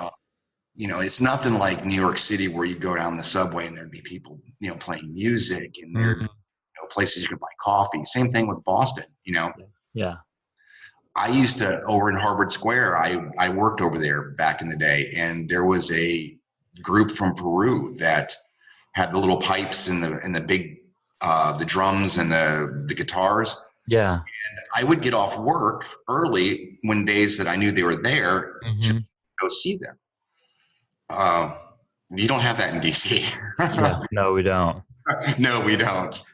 You know, it's nothing like New York City where you go down the subway and there'd be people, you know, playing music and there'd be, you know, places you could buy coffee. Same thing with Boston, you know. Yeah. I used to, over in Harvard Square, I worked over there back in the day, and there was a group from Peru that had the little pipes and the big the drums and the guitars. Yeah. And I would get off work early when days that I knew they were there just to go see them. You don't have that in DC. Yeah. No, we don't. No, we don't.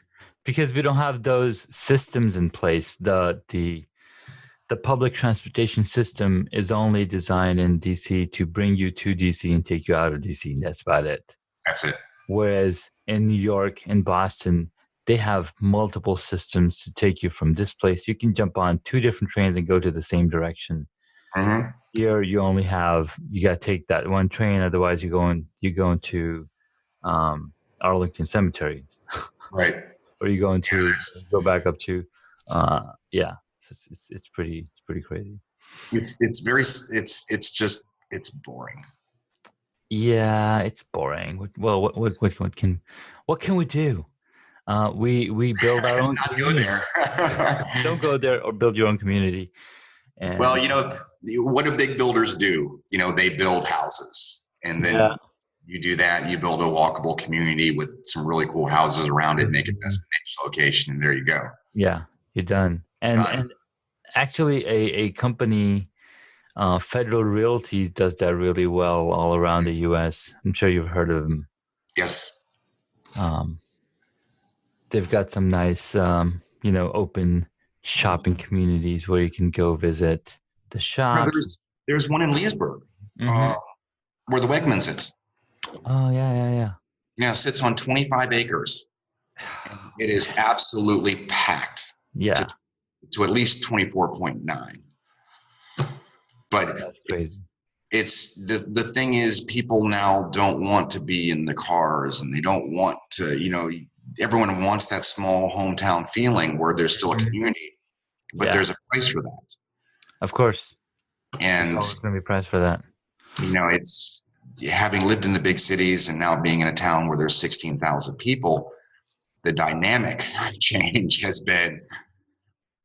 Because we don't have those systems in place. The public transportation system is only designed in DC to bring you to DC and take you out of DC. That's about it. That's it. Whereas in New York and Boston, they have multiple systems to take you from this place. You can jump on 2 different trains and go to the same direction. Here, you only have, you got to take that one train. Otherwise, you're going to Arlington Cemetery. Right. Or you're going to go back up to, yeah. It's pretty crazy. It's boring. Yeah, it's boring. Well, what can we do? We build our own community. Don't go there or build your own community. And, well, you know, what do big builders do? You know, they build houses, and then you do that. You build a walkable community with some really cool houses around it, make it a destination location, and there you go. Yeah, you're done. And actually, a company, Federal Realty, does that really well all around the U.S. I'm sure you've heard of them. Yes. They've got some nice, open shopping communities where you can go visit the shops. No, there's one in Leesburg, where the Wegmans is. Oh, yeah. Yeah, it sits on 25 acres. And it is absolutely packed. Yeah. To at least 24.9. But that's crazy. It's the thing is, people now don't want to be in the cars, and they don't want to, you know, everyone wants that small hometown feeling where there's still a community, but there's a price for that. Of course. And there's going to be a price for that. You know, it's having lived in the big cities and now being in a town where there's 16,000 people, the dynamic change has been,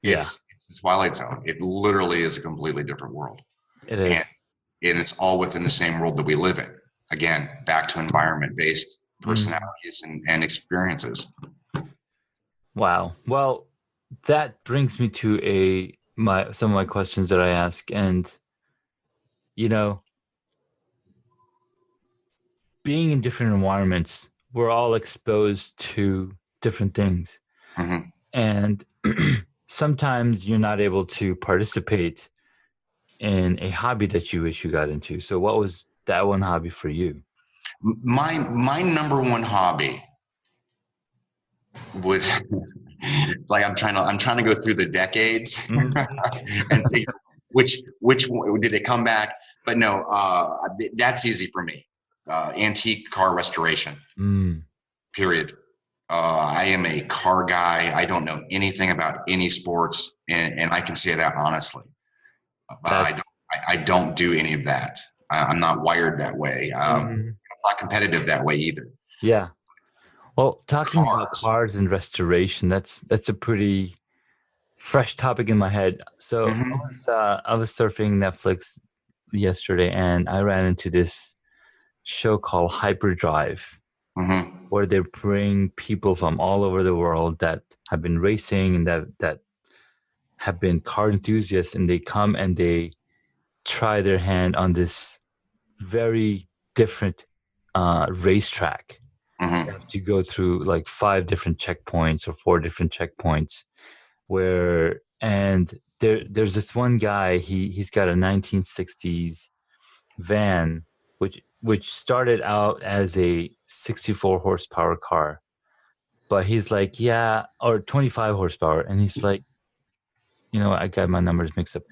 it's the Twilight Zone. It literally is a completely different world. It is. And it's all within the same world that we live in. Again, back to environment-based personalities and experiences. Wow. Well, that brings me to some of my questions that I ask. And, you know, being in different environments, we're all exposed to different things. And sometimes you're not able to participate in a hobby that you wish you got into. So what was that one hobby for you? My number one hobby would, it's like I'm trying to go through the decades and figure which one, did it come back? But no, that's easy for me. Antique car restoration. Period. I am a car guy. I don't know anything about any sports, and I can say that honestly. I don't do any of that. I'm not wired that way. I'm not competitive that way either. Yeah. Well, talking about cars and restoration, that's a pretty fresh topic in my head. So I was surfing Netflix yesterday, and I ran into this show called Hyperdrive, where they bring people from all over the world that have been racing and that have been car enthusiasts, and they come and they try their hand on this very different racetrack. You have to go through like 5 different checkpoints or 4 different checkpoints and there's this one guy, he's got a 1960s van which started out as a 64 horsepower car, but he's like, or 25 horsepower, and he's like, you know, I got my numbers mixed up.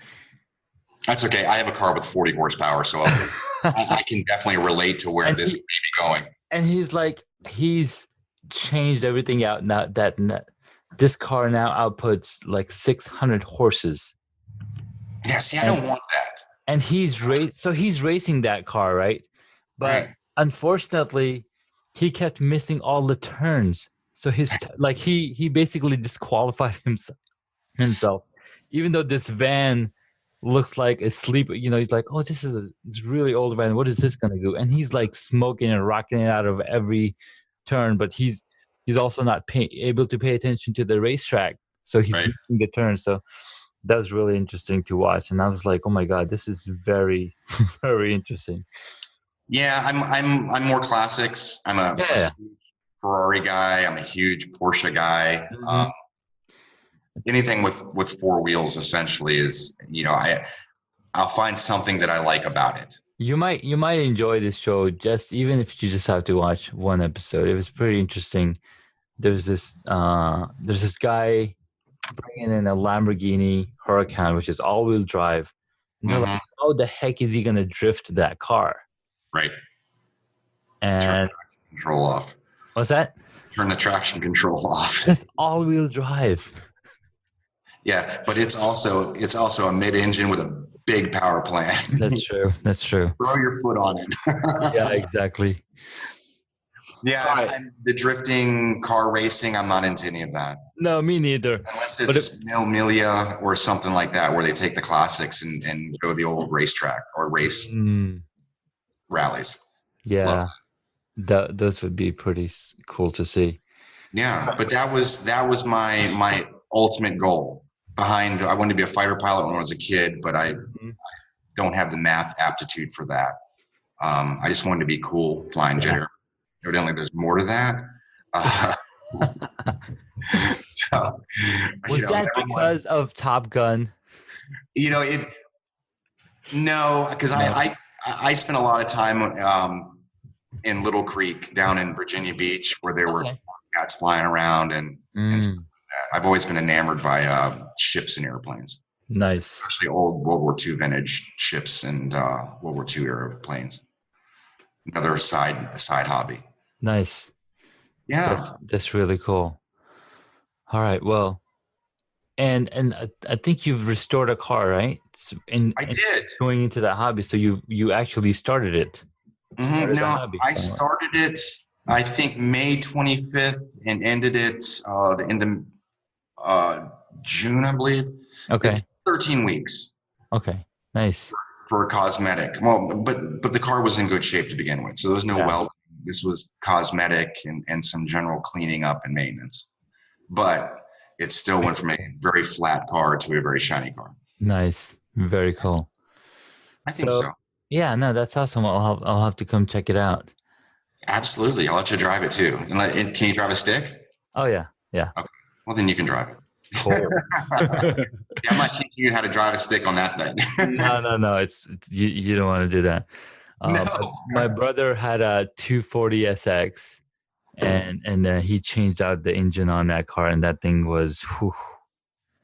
That's okay. I have a car with 40 horsepower, so I can definitely relate to where this may be going. And he's like, he's changed everything out. Now that this car now outputs like 600 horses. Yeah, see, I don't want that. And he's racing that car, right? But unfortunately, he kept missing all the turns. So he basically disqualified himself. Even though this van looks like a sleeper, he's like, oh, this is a really old van. What is this gonna do? And he's like smoking and rocking it out of every turn, but he's also not able to pay attention to the racetrack, so he's missing the turn. So that was really interesting to watch, and I was like, oh my god, this is very very interesting. Yeah, I'm more classics. I'm a huge Ferrari guy. I'm a huge Porsche guy. Mm-hmm. Anything with four wheels essentially is, I'll find something that I like about it. You might enjoy this show, just even if you just have to watch one episode. It was pretty interesting. There's this guy bringing in a Lamborghini Huracan, which is all-wheel drive. And they're like, how the heck is he going to drift that car? Right. And turn the traction control off. What's that? Turn the traction control off. That's all-wheel drive. Yeah, but it's also a mid-engine with a big power plant. That's true. Throw your foot on it. Yeah, exactly. Yeah, and the drifting car racing, I'm not into any of that. No, me neither. Unless it's Mil or something like that, where they take the classics and go to the old racetrack or race rallies. Yeah, those would be pretty cool to see. Yeah, but that was my ultimate goal. I wanted to be a fighter pilot when I was a kid, but I don't have the math aptitude for that. I just wanted to be cool flying jet airplane. Evidently, there's more to that. Was that because of Top Gun? No, because I spent a lot of time in Little Creek down in Virginia Beach, where there were cats flying around and stuff like that. I've always been enamored by ships and airplanes. Nice. Especially old World War II vintage ships and World War II era planes. Another side hobby. Nice. Yeah. That's really cool. All right. Well, and I think you've restored a car, right? I did. Going into that hobby, so you actually started it. I started it, I think, May 25th and ended it the end of June, I believe. Okay. 13 weeks. Okay. Nice. For a cosmetic. Well, but the car was in good shape to begin with, so there was no welding. This was cosmetic and some general cleaning up and maintenance. But it still went from a very flat car to a very shiny car. Nice. Very cool. I think so. Yeah, no, that's awesome. I'll have to come check it out. Absolutely. I'll let you drive it too. And can you drive a stick? Oh yeah. Yeah. Okay. Well, then you can drive it. Cool. I'm not teaching you how to drive a stick on that thing. No. It's you don't want to do that. No. My brother had a 240 SX, and he changed out the engine on that car, and that thing was,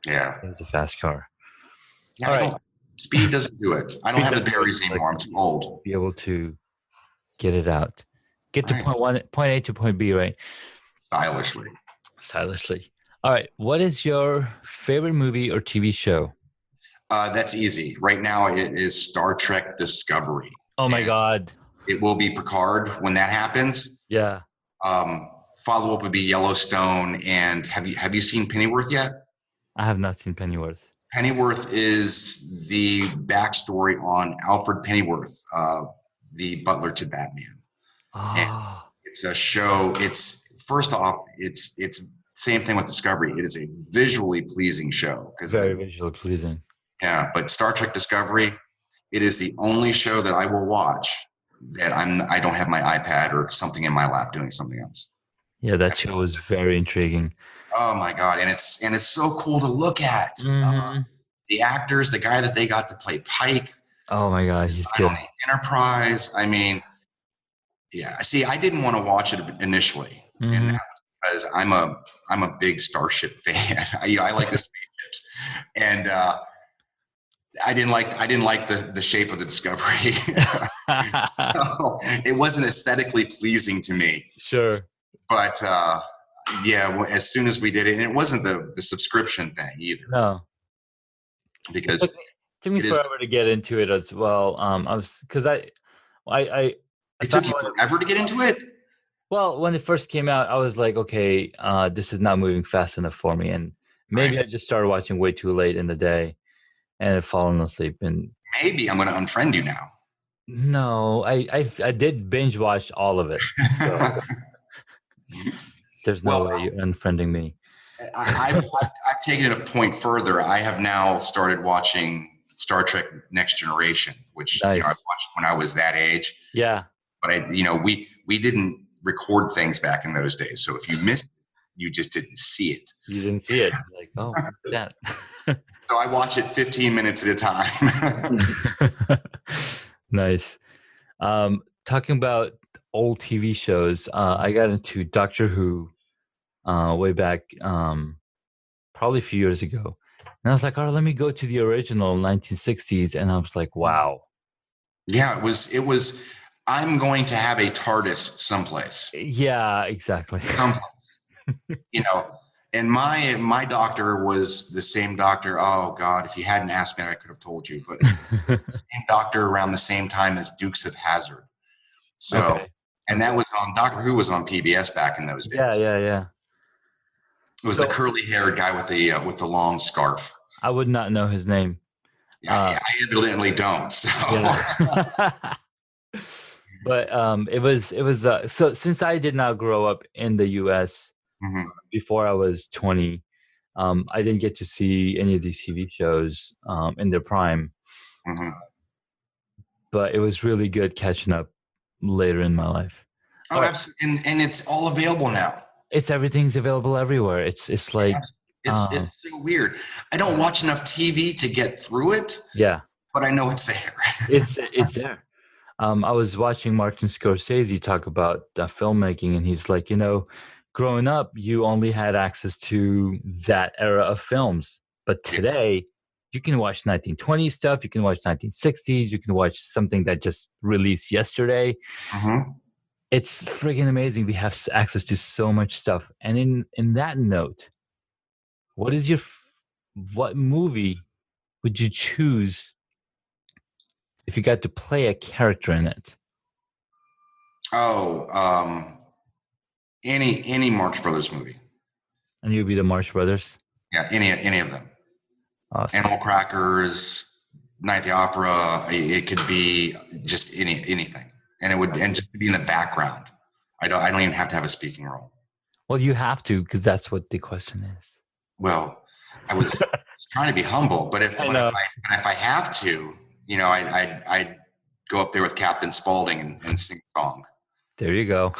yeah, it was a fast car. Yeah, all right. Speed doesn't do it. I don't have the berries anymore. I'm too old. Be able to get it out, get to point A to point B, right? Stylishly. All right. What is your favorite movie or TV show? That's easy. Right now, it is Star Trek Discovery. Oh my God. It will be Picard when that happens. Yeah. Follow up would be Yellowstone. And have you seen Pennyworth yet? I have not seen Pennyworth. Pennyworth is the backstory on Alfred Pennyworth, the butler to Batman. Oh. It's a show. It's first off, it's same thing with Discovery. It is a visually pleasing show. Very visually pleasing. Yeah, but Star Trek Discovery, it is the only show that I will watch that I don't have my iPad or something in my lap doing something else. Yeah, that show was very intriguing. Oh my God, and it's so cool to look at. The actors, the guy that they got to play Pike. Oh my God, he's good. Enterprise. I mean, yeah. See, I didn't want to watch it initially, and that was because I'm a big Starship fan. I like the spaceships, and I didn't like the shape of the Discovery. So it wasn't aesthetically pleasing to me. Sure. But yeah, as soon as we did it, and it wasn't the subscription thing either. No. Because it took me forever to get into it as well. I was because I it took you forever to get into it. Well, when it first came out, I was like, okay, this is not moving fast enough for me, and maybe I just started watching way too late in the day, and had fallen asleep. And maybe I'm going to unfriend you now. No, I did binge watch all of it. So there's no way you're unfriending me. I've taken it a point further. I have now started watching Star Trek Next Generation, which nice. I watched when I was that age. Yeah. But we didn't record things back in those days. So if you missed it, you just didn't see it. You didn't see it. Like, oh, that. So I watch it 15 minutes at a time. Nice. Talking about old TV shows, I got into Doctor Who way back probably a few years ago. And I was like, all right, let me go to the original 1960s. And I was like, wow. Yeah, it was I'm going to have a TARDIS someplace. Yeah, exactly. Someplace. And my doctor was the same doctor. Oh God, if you hadn't asked me, I could have told you. But it's the same doctor around the same time as Dukes of Hazzard. So, okay. And that was on Doctor Who was on PBS back in those days. Yeah. It was the curly-haired guy with the long scarf. I would not know his name. I evidently don't. So. Yeah. But it was so since I did not grow up in the U.S. Before I was 20, I didn't get to see any of these TV shows in their prime. But it was really good catching up later in my life. Oh, absolutely. And it's all available now. Everything's available everywhere. It's like it's so weird. I don't watch enough TV to get through it. Yeah, but I know it's there. It's there. I was watching Martin Scorsese talk about filmmaking, and he's like, growing up, you only had access to that era of films, but today you can watch 1920s stuff, you can watch 1960s, you can watch something that just released yesterday. It's freaking amazing. We have access to so much stuff. And in that note, what movie would you choose if you got to play a character in it? Any Marx Brothers movie. And you'd be the Marx Brothers? Yeah, any of them. Awesome. Animal Crackers, Night at the Opera. It could be just anything, and just be in the background. I don't even have to have a speaking role. Well, you have to, because that's what the question is. Well, I was trying to be humble, but if I have to, I'd go up there with Captain Spaulding and sing a song. There you go.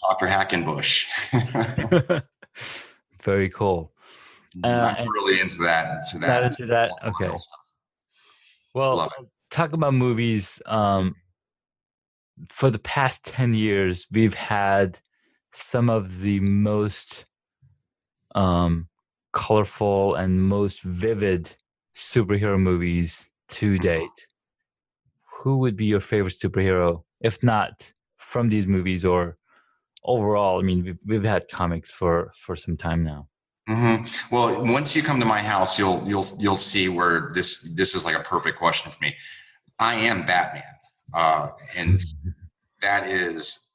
Dr. Hackenbush. Very cool. I'm really into that. Into that. Okay. Well, talk about movies. For the past 10 years, we've had some of the most colorful and most vivid superhero movies to date. Who would be your favorite superhero, if not from these movies or overall? I mean, we've had comics for some time now. Well, once you come to my house, you'll see where this is like a perfect question for me. I am Batman, and that is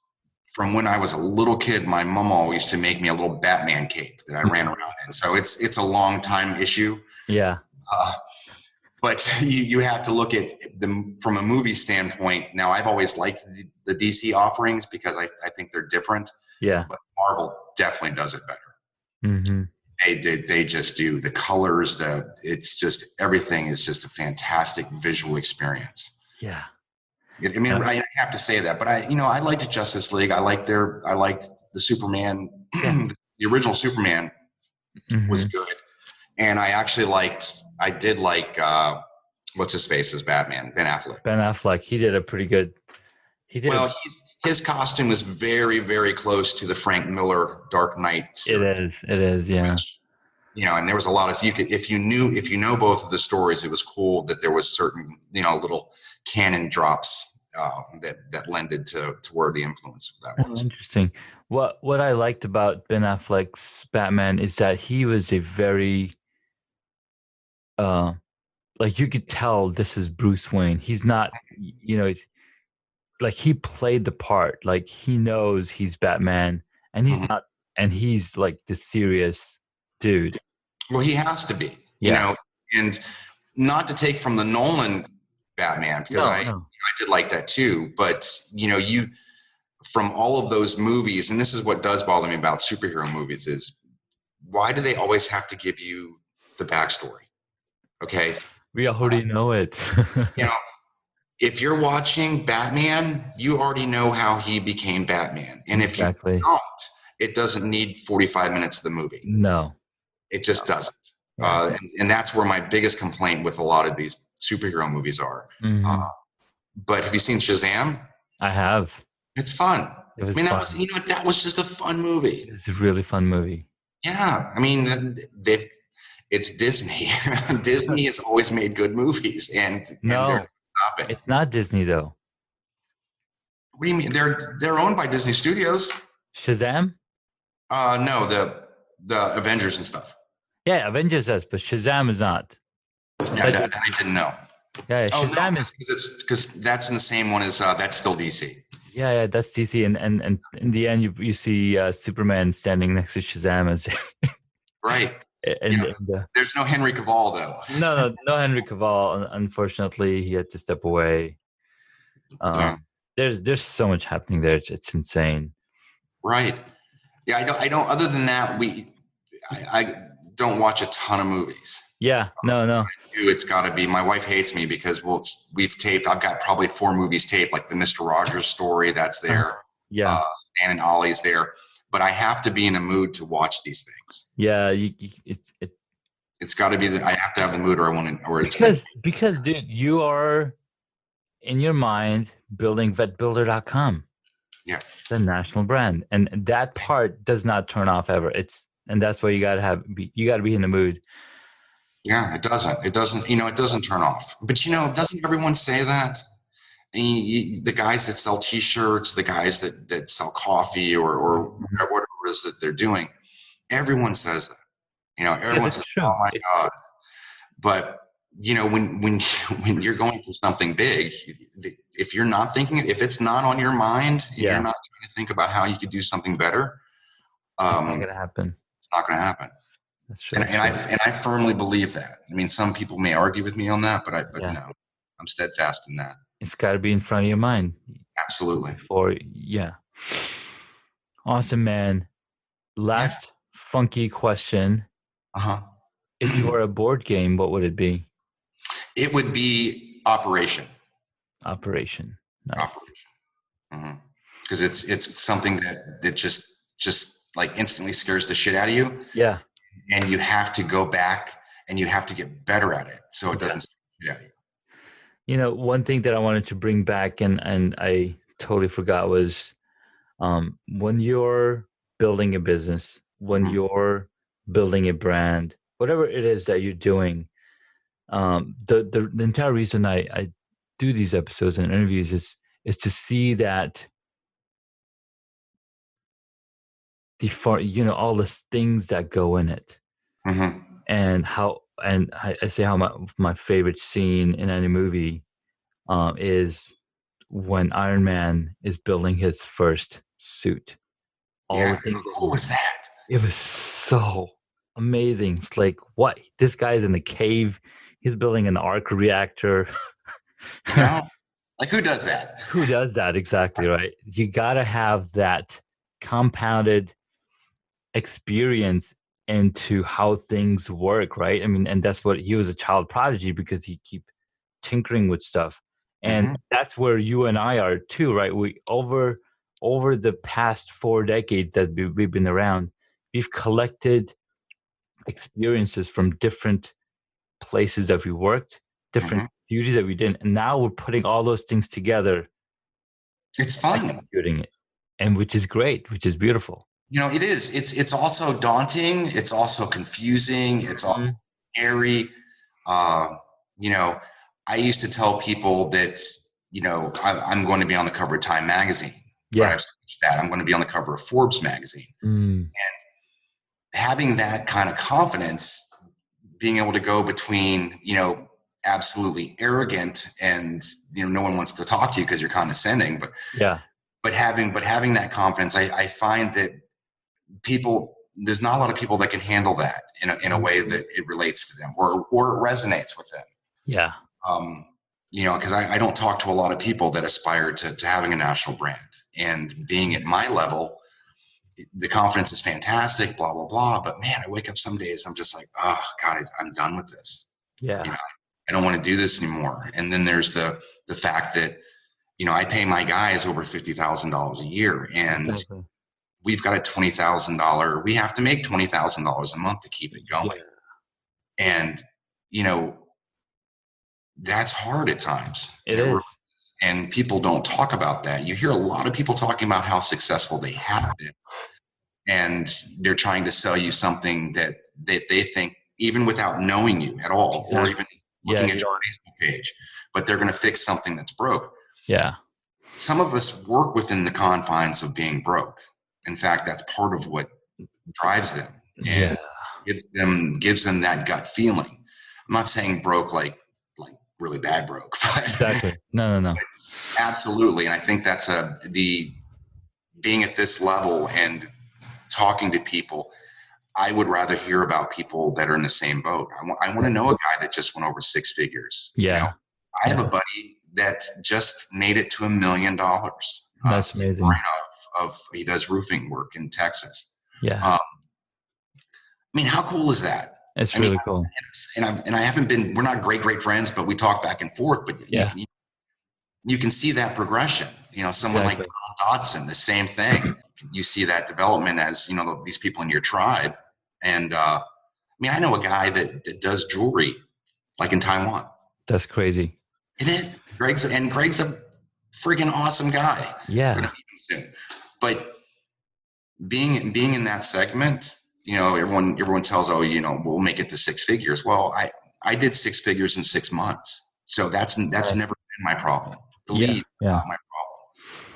from when I was a little kid. My mom always used to make me a little Batman cape that I ran around in. So it's a long time issue. Yeah. But you have to look at them from a movie standpoint. Now, I've always liked the DC offerings because I think they're different. Yeah. But Marvel definitely does it better. They just do the colors. It's just everything is just a fantastic visual experience. Yeah. I have to say that, but I liked Justice League. I liked the Superman. The original Superman was good, and I did like what's his face as Batman, Ben Affleck. Ben Affleck, he did a pretty good. His costume was very, very close to the Frank Miller Dark Knight series. It is, yeah. And there was a lot of if you know both of the stories, it was cool that there was certain little canon drops that lended to where the influence of that was. Interesting. What I liked about Ben Affleck's Batman is that he was a very like you could tell this is Bruce Wayne. He's not, like he played the part. Like he knows he's Batman, and he's not, and he's like the serious dude. Well, he has to be, and not to take from the Nolan Batman, because I did like that too. But you from all of those movies, and this is what does bother me about superhero movies is why do they always have to give you the backstory? Okay, we already know it. If you're watching Batman, you already know how he became Batman, and if you don't, it doesn't need 45 minutes of the movie. No, it just doesn't. And that's where my biggest complaint with a lot of these superhero movies are. But have you seen Shazam? I have. It's fun. It was fun. That was just a fun movie. It's a really fun movie. Yeah, I mean, it's Disney. Disney has always made good movies, and it's not Disney though. What do you mean? They're owned by Disney Studios. Shazam? No, the Avengers and stuff. Yeah, Avengers is, but Shazam is not. Yeah, that I didn't know. Yeah, Shazam is because that's in the same one as that's still DC. Yeah, that's DC, and in the end, you see Superman standing next to Shazam as right. And there's no Henry Cavill though. No Henry Cavill. Unfortunately, he had to step away. There's so much happening there. It's insane. Right. Yeah, I don't. Other than that, I don't watch a ton of movies. Yeah, no. It's got to be. My wife hates me because we've taped. I've got probably 4 movies taped, like the Mr. Rogers story. That's there. Stan and Ollie's there. But I have to be in a mood to watch these things. Yeah, it's got to be. I have to have the mood, or I want to. Or it's because dude, you are in your mind building vetbuilder.com. Yeah, the national brand, and that part does not turn off ever. And that's why you gotta be in the mood. Yeah, it doesn't. It doesn't turn off. But doesn't everyone say that? The guys that sell T-shirts, the guys that sell coffee, or whatever it is that they're doing, everyone says that. Everyone says, "Oh my God!" But when you're going for something big, if you're not thinking, if it's not on your mind, and you're not trying to think about how you could do something better, it's not gonna happen. It's not gonna happen. That's true. And I firmly believe that. I mean, some people may argue with me on that, but no, I'm steadfast in that. It's got to be in front of your mind. Absolutely. Awesome, man. Last funky question. If you were a board game, what would it be? It would be Operation. Operation. Nice. Because it's something that just like instantly scares the shit out of you. Yeah. And you have to go back and you have to get better at it so it doesn't scare the shit out of you. One thing that I wanted to bring back and I totally forgot was when you're building a business, when you're building a brand, whatever it is that you're doing, the entire reason I do these episodes and interviews is to see that all the things that go in it, and I say how my favorite scene in any movie is when Iron Man is building his first suit. What was that? It was so amazing. It's like, what? This guy's in the cave. He's building an arc reactor. Like who does that? Who does that? Exactly right. You gotta have that compounded experience into how things work, right? I mean, and that's what he was a child prodigy because he keep tinkering with stuff. And that's where you and I are too, right? We over the past 4 decades that we've been around, we've collected experiences from different places that we worked, different duties that we did, and now we're putting all those things together. It's fun, executing it, and which is great, which is beautiful. It is. It's also daunting. It's also confusing. It's also scary. I used to tell people that I'm going to be on the cover of Time magazine. Yeah. But I've switched that. I'm going to be on the cover of Forbes magazine. And having that kind of confidence, being able to go between, absolutely arrogant and, no one wants to talk to you because you're condescending, but having that confidence, I find that there's not a lot of people that can handle that in a way that it relates to them or it resonates with them. Yeah. Because I don't talk to a lot of people that aspire to having a national brand, and being at my level, the confidence is fantastic, blah, blah, blah. But man, I wake up some days, I'm just like, oh God, I'm done with this. Yeah. I don't want to do this anymore. And then there's the fact that, I pay my guys over $50,000 a year, and we've got a $20,000. We have to make $20,000 a month to keep it going. Yeah. And, that's hard at times. It is. And people don't talk about that. You hear a lot of people talking about how successful they have been, and they're trying to sell you something that they think, even without knowing you at all, or even looking at your Facebook page, but they're going to fix something that's broke. Yeah. Some of us work within the confines of being broke. In fact, that's part of what drives them and gives them that gut feeling. I'm not saying broke like really bad broke. But, exactly. No. Absolutely. And I think that's being at this level and talking to people, I would rather hear about people that are in the same boat. I want to know a guy that just went over 6 figures. Yeah. I have a buddy that just made it to $1 million. That's amazing. He does roofing work in Texas. Yeah. I mean, how cool is that? It's really cool. And I haven't been, we're not great friends, but we talk back and forth, but you can see that progression, someone like Don Dodson, the same thing. You see that development as, these people in your tribe. And, I know a guy that does jewelry like in Taiwan. That's crazy. It is. Greg's a friggin' awesome guy. Yeah. But being in that segment, everyone tells, we'll make it to 6 figures. Well, I did 6 figures in 6 months. So that's never been my problem. The lead, not my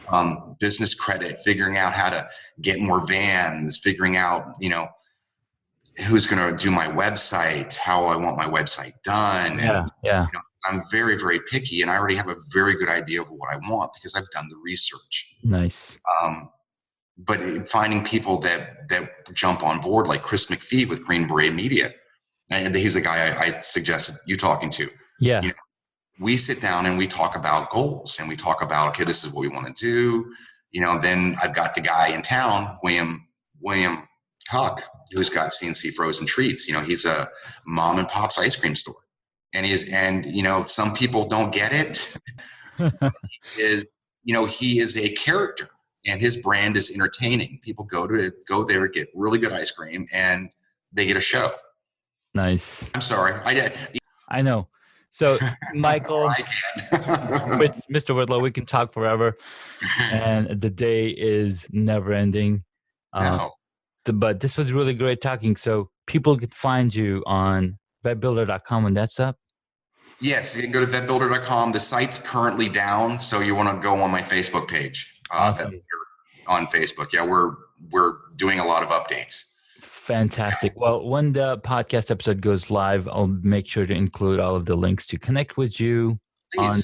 problem. Business credit, figuring out how to get more vans, figuring out, who's going to do my website, how I want my website done. I'm very, very picky, and I already have a very good idea of what I want because I've done the research. Nice. But finding people that jump on board, like Chris McPhee with Green Beret Media, and he's the guy I suggested you talking to. Yeah. We sit down and we talk about goals, and we talk about, okay, this is what we want to do. Then I've got the guy in town, William Huck, who's got CNC Frozen Treats. He's a mom and pop's ice cream store, and some people don't get it. He is a character. And his brand is entertaining. People go there, get really good ice cream, and they get a show. Nice. I'm sorry. I know. So, Michael, with Mr. Whitlow, we can talk forever, and the day is never ending. No. But this was really great talking. So people could find you on vetbuilder.com when that's up. Yes, you can go to vetbuilder.com. The site's currently down, so you want to go on my Facebook page. Awesome. On Facebook. Yeah, we're doing a lot of updates. Fantastic. Well, when the podcast episode goes live, I'll make sure to include all of the links to connect with you on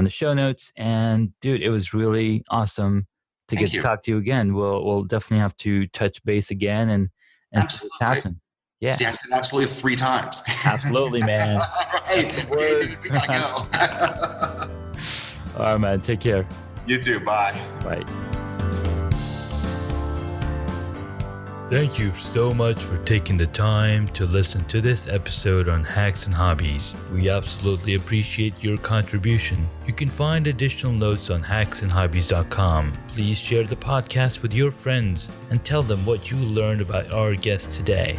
the show notes. And dude, it was really awesome to get to talk to you again. We'll definitely have to touch base again and see what's happening. Yeah. See, I said absolutely 3 times. Absolutely, man. Right. Okay, we gotta go. All right, man. Take care. You too. Bye. Bye. Thank you so much for taking the time to listen to this episode on Hacks and Hobbies. We absolutely appreciate your contribution. You can find additional notes on hacksandhobbies.com. Please share the podcast with your friends and tell them what you learned about our guest today.